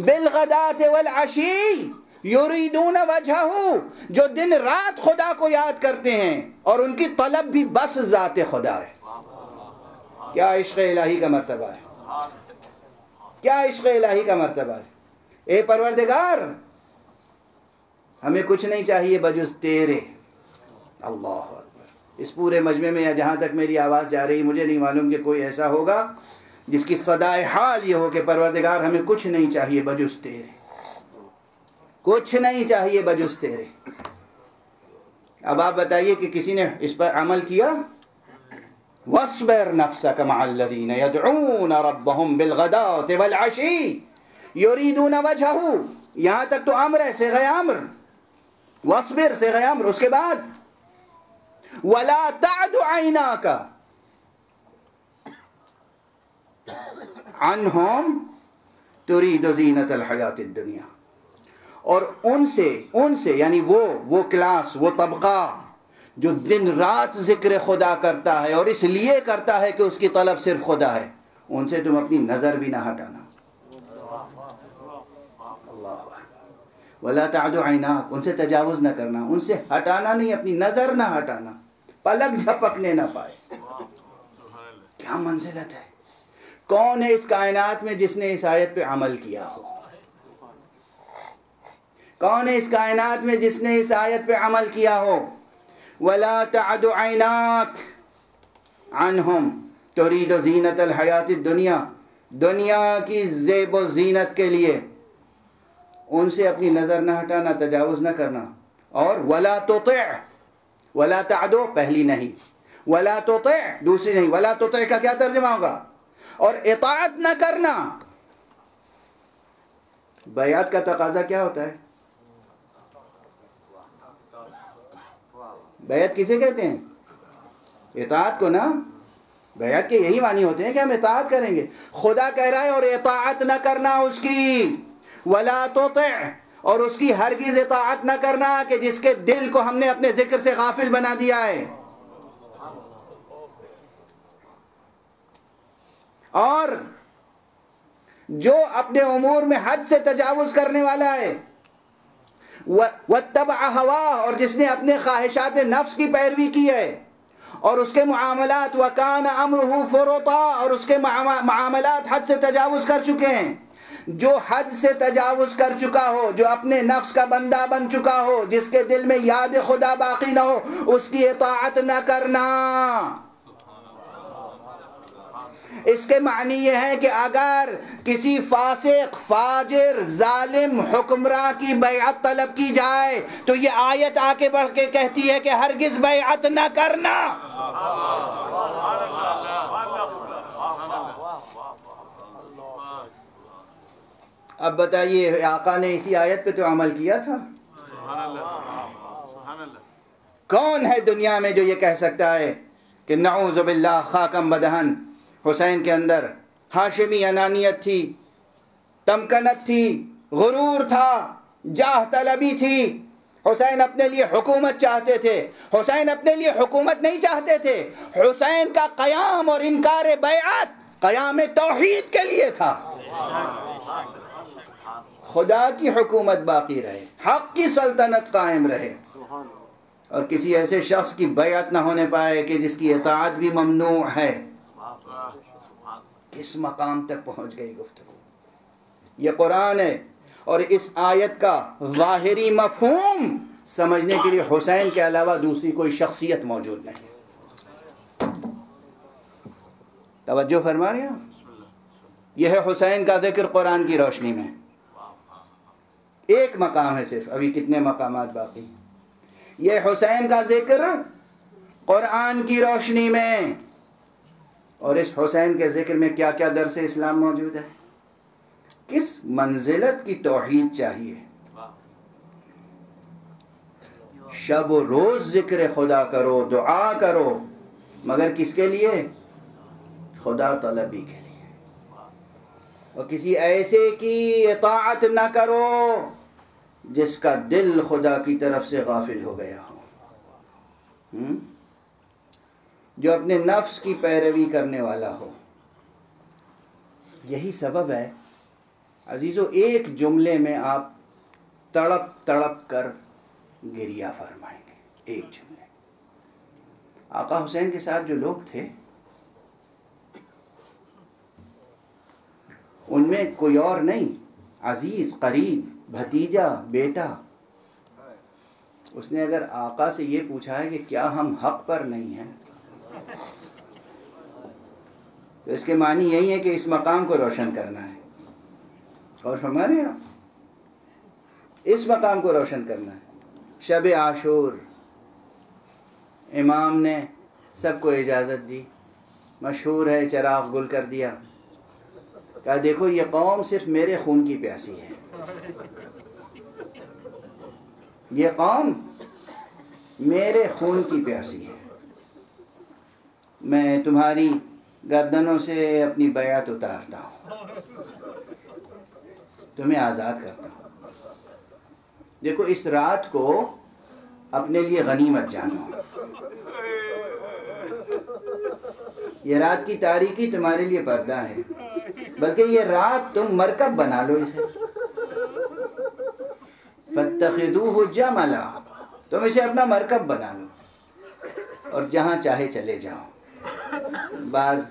بِالْغَدَاةِ وَالْعَشِيِّ يُرِيدُونَ وَجْهَهُ، جو دن رات خدا کو یاد کرتے ہیں اور ان کی طلب بھی بس ذات خدا ہے. کیا عشق الہی کا مرتبہ ہے، کیا عشق الہی کا مرتبہ ہے. اے پروردگار، ہمیں کچھ نہیں چاہیے بجز تیرے. اللہ اکبر. اس پورے مجمع میں یا جہاں تک میری آواز جا رہی، مجھے نہیں معلوم کہ کوئی ایسا ہوگا جس کی صدائے حال یہ ہو کہ پروردگار ہمیں کچھ نہیں چاہیے بجز تیرے، کچھ نہیں چاہیے بجز تیرے. اب آپ بتائیے کہ کسی نے اس پر عمل کیا؟ وَاصْبِرْ نَفْسَكَ مَعَ الَّذِينَ يَدْعُونَ رَبَّهُمْ بِالْغَدَاةِ وَالْعَشِيِّ يُرِيدُونَ وَجْهَهُ. یہاں تک تو امر ہے، صیغہ امر. وَاصْبِرْ صیغہ امر. اس کے بعد وَلَا تَعْدُ عَيْنَاكَ عَنْهُمْ تُرِيدُ زِينَةَ الْحَيَاةِ الدُّنْيَا. اور ان سے یعنی وہ کلاس، وہ طبقہ جو دن رات ذکر خدا کرتا ہے اور اس لیے کرتا ہے کہ اس کی طلب صرف خدا ہے، ان سے تم اپنی نظر بھی نہ ہٹانا. اللہ وَلَا تَعْدُ عَيْنَاكَ، ان سے تجاوز نہ کرنا، ان سے ہٹانا نہیں، اپنی نظر نہ ہٹانا، پلک جھپکنے نہ پائے. کیا منزلت ہے. کون ہے اس کائنات میں جس نے اس آیت پہ عمل کیا ہو؟ کون ہے اس کائنات میں جس نے اس آیت پہ عمل کیا ہو؟ وَلَا تَعْدُ عَيْنَاكَ عَنْهُمْ تُرِيدُ زِينَةَ الْحَيَاةِ الدُّنْيَا. دنیا کی زیب و زینت کے لیے ان سے اپنی نظر نہ ہٹانا، تجاوز نہ کرنا. اور وَلَا تُطِعْ، وَلَا تَعْدُ پہلی نہیں، وَلَا تُطِعْ دوسری نہیں. وَلَا تُطِعْ کا کیا ترجمہ ہوگا؟ اور اطاعت نہ کرنا. بیعت کا تقاضا کیا ہوتا ہے؟ بیعت کسے کہتے ہیں؟ اطاعت کو نا. بیعت کے یہی معنی ہوتے ہیں کہ ہم اطاعت کریں گے. خدا کہہ رہا ہے اور اطاعت نہ کرنا اس کی. وَلَا تُطِعْ، اور اس کی ہرگز اطاعت نہ کرنا کہ جس کے دل کو ہم نے اپنے ذکر سے غافل بنا دیا ہے. اور جو اپنے امور میں حد سے تجاوز کرنے والا ہے، وَاتَّبَعَ هَوَاهُ، اور جس نے اپنے خواہشات نفس کی پیروی کی ہے، اور اس کے معاملات وَكَانَ أَمْرُهُ فُرُطًا، اور اس کے معاملات حد سے تجاوز کر چکے ہیں. جو حد سے تجاوز کر چکا ہو، جو اپنے نفس کا بندہ بن چکا ہو، جس کے دل میں یاد خدا باقی نہ ہو، اس کی اطاعت نہ کرنا. اس کے معنی یہ ہے کہ اگر کسی فاسق، فاجر، ظالم حکمراں کی بیعت طلب کی جائے تو یہ آیت آگے بڑھ کے کہتی ہے کہ ہرگز بیعت نہ کرنا. اب بتائیے، آقا نے اسی آیت پہ تو عمل کیا تھا. کون ہے دنیا میں جو یہ کہہ سکتا ہے کہ نعوذ باللہ خاکم بدہن حسین کے اندر ہاشمی انانیت تھی، تمکنت تھی، غرور تھا، جاہ طلبی تھی، حسین اپنے لیے حکومت چاہتے تھے، حسین اپنے لیے حکومت نہیں چاہتے تھے، حسین کا قیام اور انکار بیعت قیام توحید کے لیے تھا، خدا کی حکومت باقی رہے، حق کی سلطنت قائم رہے، اور کسی ایسے شخص کی بیعت نہ ہونے پائے کہ جس کی اطاعت بھی ممنوع ہے۔ کس مقام تک پہنچ گئی گفتگو؟ یہ قرآن ہے، اور اس آیت کا ظاہری مفہوم سمجھنے کے لیے حسین کے علاوہ دوسری کوئی شخصیت موجود نہیں۔ توجہ فرما رہے ہیں؟ یہ ہے حسین کا ذکر قرآن کی روشنی میں۔ ایک مقام ہے صرف، ابھی کتنے مقامات باقی؟ یہ حسین کا ذکر قرآن کی روشنی میں، اور اس حسین کے ذکر میں کیا کیا درس اسلام موجود ہے، کس منزلت کی توحید چاہیے۔ شب و روز ذکر خدا کرو، دعا کرو، مگر کس کے لیے؟ خدا طلبی کے لیے، اور کسی ایسے کی اطاعت نہ کرو جس کا دل خدا کی طرف سے غافل ہو گیا ہو، جو اپنے نفس کی پیروی کرنے والا ہو۔ یہی سبب ہے عزیزو، ایک جملے میں آپ تڑپ تڑپ کر گریہ فرمائیں گے، ایک جملے۔ آقا حسین کے ساتھ جو لوگ تھے ان میں کوئی اور نہیں، عزیز، قریب، بھتیجا، بیٹا۔ اس نے اگر آقا سے یہ پوچھا ہے کہ کیا ہم حق پر نہیں ہیں، تو اس کے معنی یہی ہے کہ اس مقام کو روشن کرنا ہے، اور فرما رہے ہیں اس مقام کو روشن کرنا ہے۔ شب عاشور امام نے سب کو اجازت دی، مشہور ہے، چراغ گل کر دیا، کہا دیکھو یہ قوم صرف میرے خون کی پیاسی ہے، یہ قوم میرے خون کی پیاسی ہے، میں تمہاری گردنوں سے اپنی بیعت اتارتا ہوں، تمہیں آزاد کرتا ہوں۔ دیکھو اس رات کو اپنے لیے غنیمت جانو، یہ رات کی تاریکی تمہارے لیے پردہ ہے، بلکہ یہ رات تم مرکب بنا لو اسے، فَاتَّخِذُوهُ جَمَلًا، تم اسے اپنا مرکب بنا لو اور جہاں چاہے چلے جاؤ۔ بعض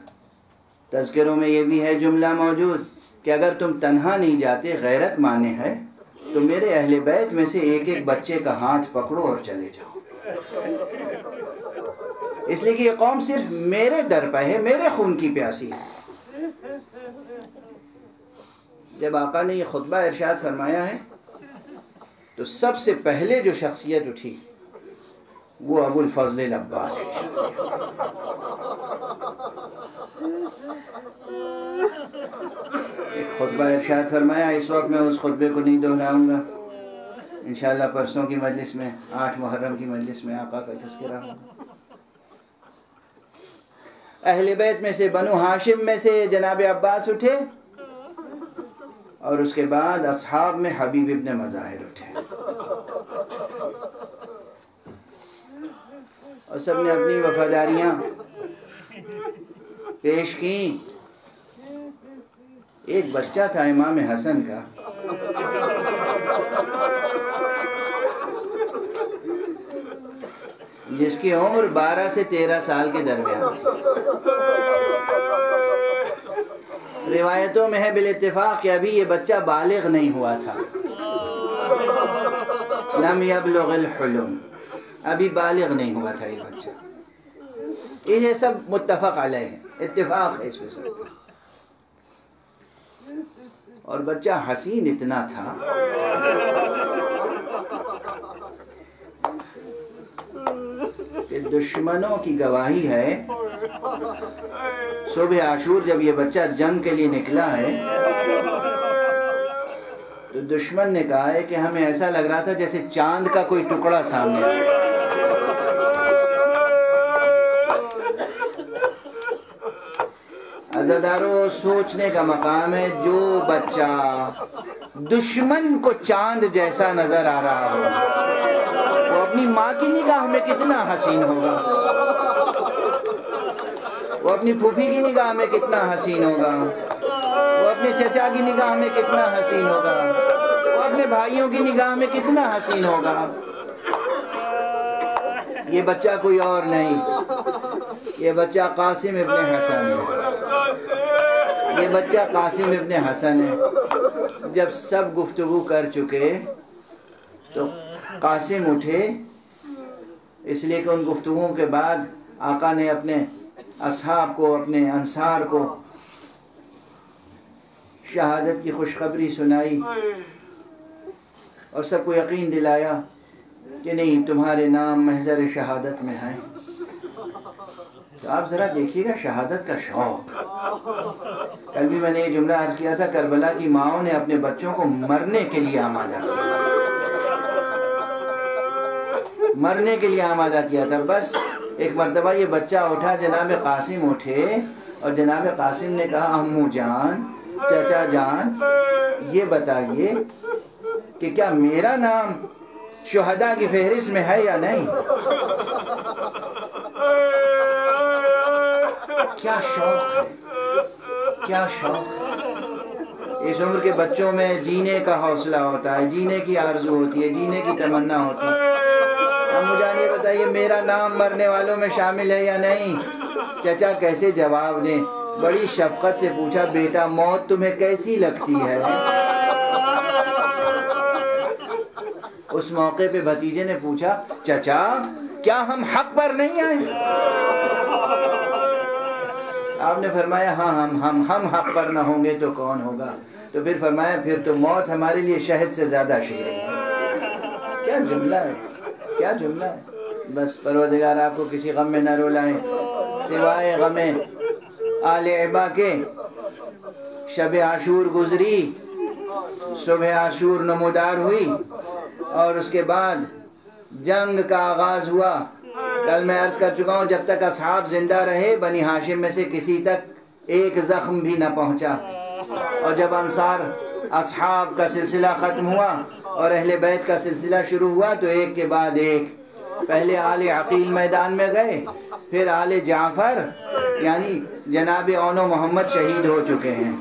تذکروں میں یہ بھی ہے جملہ موجود کہ اگر تم تنہا نہیں جاتے، غیرت مانے ہے، تو میرے اہل بیت میں سے ایک ایک بچے کا ہاتھ پکڑو اور چلے جاؤ، اس لیے کہ یہ قوم صرف میرے در پہ ہے، میرے خون کی پیاسی ہے۔ جب آقا نے یہ خطبہ ارشاد فرمایا ہے تو سب سے پہلے جو شخصیت اٹھی وہ ابو الفضل العباس کی شخصیت۔ ایک خطبہ ارشاد فرمایا، اس وقت میں اس خطبے کو نہیں دہراؤں گا، انشاءاللہ پرسوں کی مجلس میں، 8 محرم کی مجلس میں آقا کا تذکرہ ہوگا۔ اہل بیت میں سے، بنو ہاشم میں سے جناب عباس اٹھے، اور اس کے بعد اصحاب میں حبیب ابن مظاہر اٹھے، اور سب نے اپنی وفاداریاں پیش کی۔ ایک بچہ تھا امام حسن کا، جس کی عمر 12 سے 13 سال کے درمیان تھی۔ روایتوں میں ہے بالاتفاق کہ ابھی یہ بچہ بالغ نہیں ہوا تھا، لم یبلغ الحلم، ابھی بالغ نہیں ہوا تھا یہ بچہ۔ یہ سب متفق علیہ ہے، اتفاق ہے اس میں سب کا۔ اور بچہ حسین اتنا تھا کہ دشمنوں کی گواہی ہے، صبح عاشور جب یہ بچہ جنگ کے لیے نکلا ہے تو دشمن نے کہا ہے کہ ہمیں ایسا لگ رہا تھا جیسے چاند کا کوئی ٹکڑا سامنے آیا۔ عزادارو، سوچنے کا مقام ہے، جو بچہ دشمن کو چاند جیسا نظر آ رہا ہو، اپنی ماں کی نگاہ میں کتنا حسین ہوگا، وہ اپنی پھوپھی کی نگاہ میں کتنا حسین ہوگا، وہ اپنے چچا کی نگاہ میں کتنا حسین ہوگا، وہ اپنے بھائیوں کی نگاہ میں کتنا حسین ہوگا۔ یہ بچہ کوئی اور نہیں، یہ بچہ قاسم ابن حسن ہے، یہ بچہ قاسم ابن حسن ہے۔ جب سب گفتگو کر چکے تو قاسم اٹھے، اس لیے کہ ان گفتگوؤں کے بعد آقا نے اپنے اصحاب کو، اپنے انصار کو شہادت کی خوشخبری سنائی اور سب کو یقین دلایا کہ نہیں، تمہارے نام محضر شہادت میں ہیں۔ تو آپ ذرا دیکھیے گا شہادت کا شوق۔ کل بھی میں نے یہ جملہ عرض کیا تھا، کربلا کی ماؤں نے اپنے بچوں کو مرنے کے لیے آمادہ کیا، مرنے کے لیے آمادہ کیا تھا۔ بس ایک مرتبہ یہ بچہ اٹھا، جناب قاسم اٹھے اور جناب قاسم نے کہا، امو جان، چچا جان، یہ بتائیے کہ کیا میرا نام شہداء کی فہرست میں ہے یا نہیں؟ کیا شوق ہے، کیا شوق ہے۔ اس عمر کے بچوں میں جینے کا حوصلہ ہوتا ہے، جینے کی آرزو ہوتی ہے، جینے کی تمنا ہوتی ہے۔ اب مجھے یہ بتائیے میرا نام مرنے والوں میں شامل ہے یا نہیں؟ چچا کیسے جواب دیں؟ بڑی شفقت سے پوچھا، بیٹا موت تمہیں کیسی لگتی ہے؟ اس موقع پہ بھتیجے نے پوچھا، چچا کیا ہم حق پر نہیں آئے؟ آپ نے فرمایا، ہاں ہم حق پر نہ ہوں گے تو کون ہوگا؟ تو پھر فرمایا، پھر تو موت ہمارے لیے شہد سے زیادہ شیریں ہے۔ کیا جملہ ہے، کیا جملہ ہے۔ بس پروردگار آپ کو کسی غم میں نہ رولائیں، سوائے غم آل عبا کے۔ شب عاشور گزری، صبح عاشور نمودار ہوئی اور اس کے بعد جنگ کا آغاز ہوا۔ کل میں عرض کر چکا ہوں، جب تک اصحاب زندہ رہے بنی ہاشم میں سے کسی تک ایک زخم بھی نہ پہنچا، اور جب انصار اصحاب کا سلسلہ ختم ہوا اور اہل بیت کا سلسلہ شروع ہوا تو ایک کے بعد ایک، پہلے آل عقیل میدان میں گئے، پھر آل جعفر یعنی جناب اون و محمد شہید ہو چکے ہیں،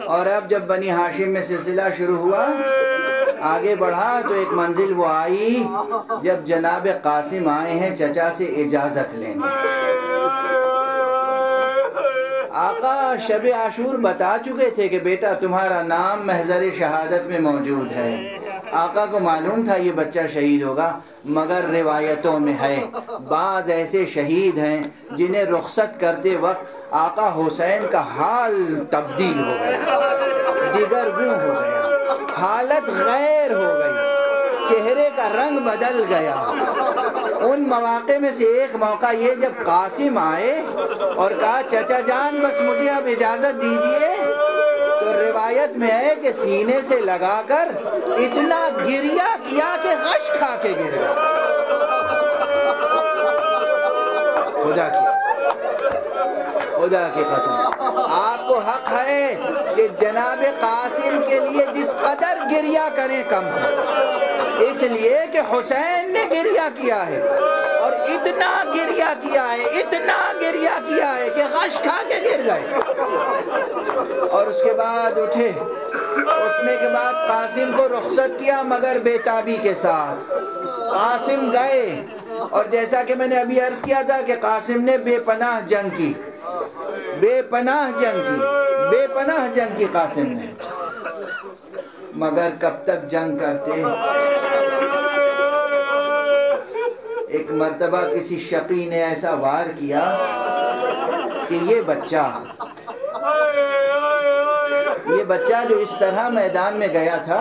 اور اب جب بنی ہاشم میں سلسلہ شروع ہوا، آگے بڑھا تو ایک منزل وہ آئی جب جناب قاسم آئے ہیں چچا سے اجازت لینے۔ آقا شب عاشور بتا چکے تھے کہ بیٹا تمہارا نام محضر شہادت میں موجود ہے۔ آقا کو معلوم تھا یہ بچہ شہید ہوگا، مگر روایتوں میں ہے بعض ایسے شہید ہیں جنہیں رخصت کرتے وقت آقا حسین کا حال تبدیل ہو گیا، دیگرگوں ہو گیا، حالت غیر ہو گئی، چہرے کا رنگ بدل گیا۔ ان مواقع میں سے ایک موقع یہ جب قاسم آئے اور کہا، چچا جان بس مجھے اب اجازت دیجئے، تو روایت میں ہے کہ سینے سے لگا کر اتنا گریہ کیا کہ غش کھا کے گر گیا۔ خدا کی قسم، خدا کی قسم، آپ کو حق ہے کہ جناب قاسم کے لیے جس قدر گریہ کریں کم ہے، اس لیے کہ حسین نے گریہ کیا ہے، اور اتنا گریہ کیا ہے، اتنا گریہ کیا ہے کہ غش کھا کے گر گئے۔ اور اس کے بعد اٹھے، اٹھنے کے بعد قاسم کو رخصت کیا مگر بے تابی کے ساتھ۔ قاسم گئے، اور جیسا کہ میں نے ابھی عرض کیا تھا کہ قاسم نے بے پناہ جنگ کی، بے پناہ جنگ کی، بے پناہ جنگ کی قاسم نے، مگر کب تک جنگ کرتے؟ ایک مرتبہ کسی شقی نے ایسا وار کیا کہ یہ بچہ جو اس طرح میدان میں گیا تھا۔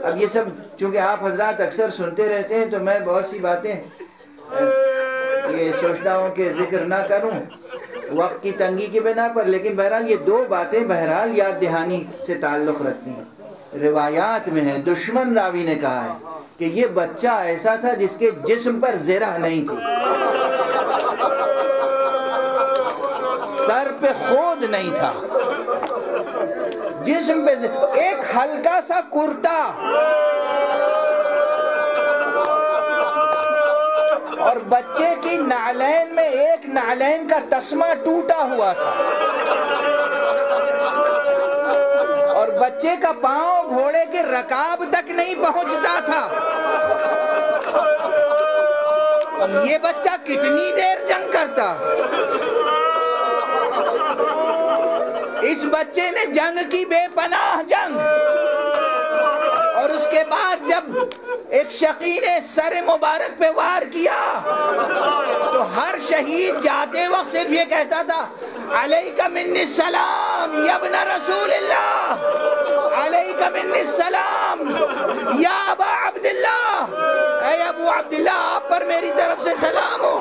اب یہ سب چونکہ آپ حضرات اکثر سنتے رہتے ہیں تو میں بہت سی باتیں یہ سوچتا ہوں کہ ذکر نہ کروں وقت کی تنگی کی بنا پر، لیکن بہرحال یہ دو باتیں بہرحال یاد دہانی سے تعلق رکھتی ہیں۔ روایات میں ہے، دشمن راوی نے کہا ہے کہ یہ بچہ ایسا تھا جس کے جسم پر زرہ نہیں تھی، سر پہ خود نہیں تھا، جسم پہ ایک ہلکا سا کرتا، بچے کی نعلین میں ایک نعلین کا تسمہ ٹوٹا ہوا تھا اور بچے کا پاؤں گھوڑے کے رکاب تک نہیں پہنچتا تھا. یہ بچہ کتنی دیر جنگ کرتا؟ اس بچے نے جنگ کی بے پناہ جنگ. اور اس کے بعد جب ایک شقی نے سر مبارک پہ وار کیا تو ہر شہید جاتے وقت صرف یہ کہتا تھا علیک منی السلام یا ابن رسول اللہ، علیک منی السلام یا ابا عبداللہ، اے ابو عبداللہ آپ پر میری طرف سے سلام ہو.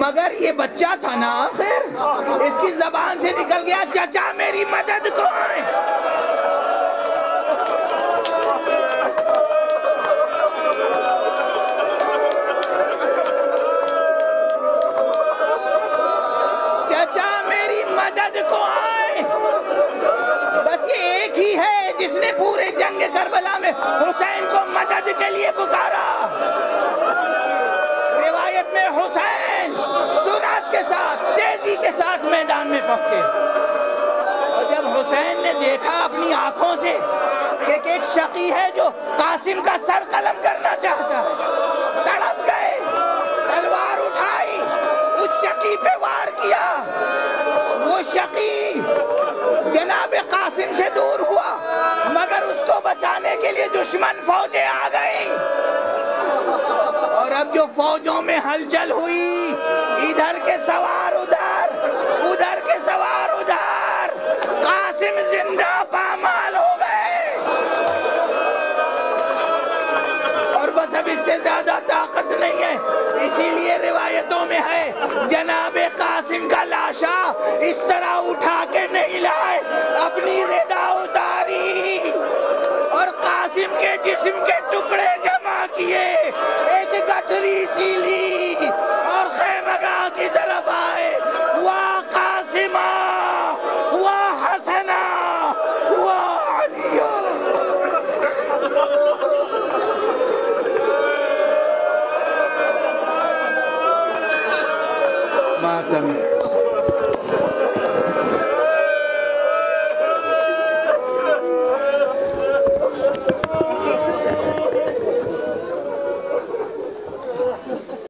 مگر یہ بچہ تھا نا آخر، اس کی زبان سے نکل گیا چچا میری مدد کو آئے. چچا میری مدد کو آئے. بس یہ ایک ہی ہے جس نے پورے جنگ کربلا میں حسین کو مدد کے لیے پکارا. روایت میں حسین سرعت کے ساتھ، تیزی کے ساتھ میدان میں پہنچے اور جب حسین نے دیکھا اپنی آنکھوں سے کہ ایک شقی ہے جو قاسم کا سر قلم کرنا چاہتا ہے، تڑپ گئے، تلوار اٹھائی، اس شقی پہ وار کیا. وہ شقی جناب قاسم سے دور ہوا مگر اس کو بچانے کے لیے دشمن فوجیں آ گئیں. اور اب جو فوجوں میں ہلچل ہوئی، ادھر کے سوار ادھر، ادھر کے سوار ادھر، قاسم زندہ پامال ہو گئے. اور بس اب اس سے زیادہ طاقت نہیں ہے. اسی لیے روایتوں میں ہے جناب قاسم کا لاشا اس طرح اٹھا کے نہیں لائے، اپنی ردا اتاری اور قاسم کے جسم کے ٹکڑے جمع کیے، ایک گٹھری سی لی اور خیمگاہ کی طرف آئے. وا قاسمہ وا حسنہ وا علیہ. ماتم حسین.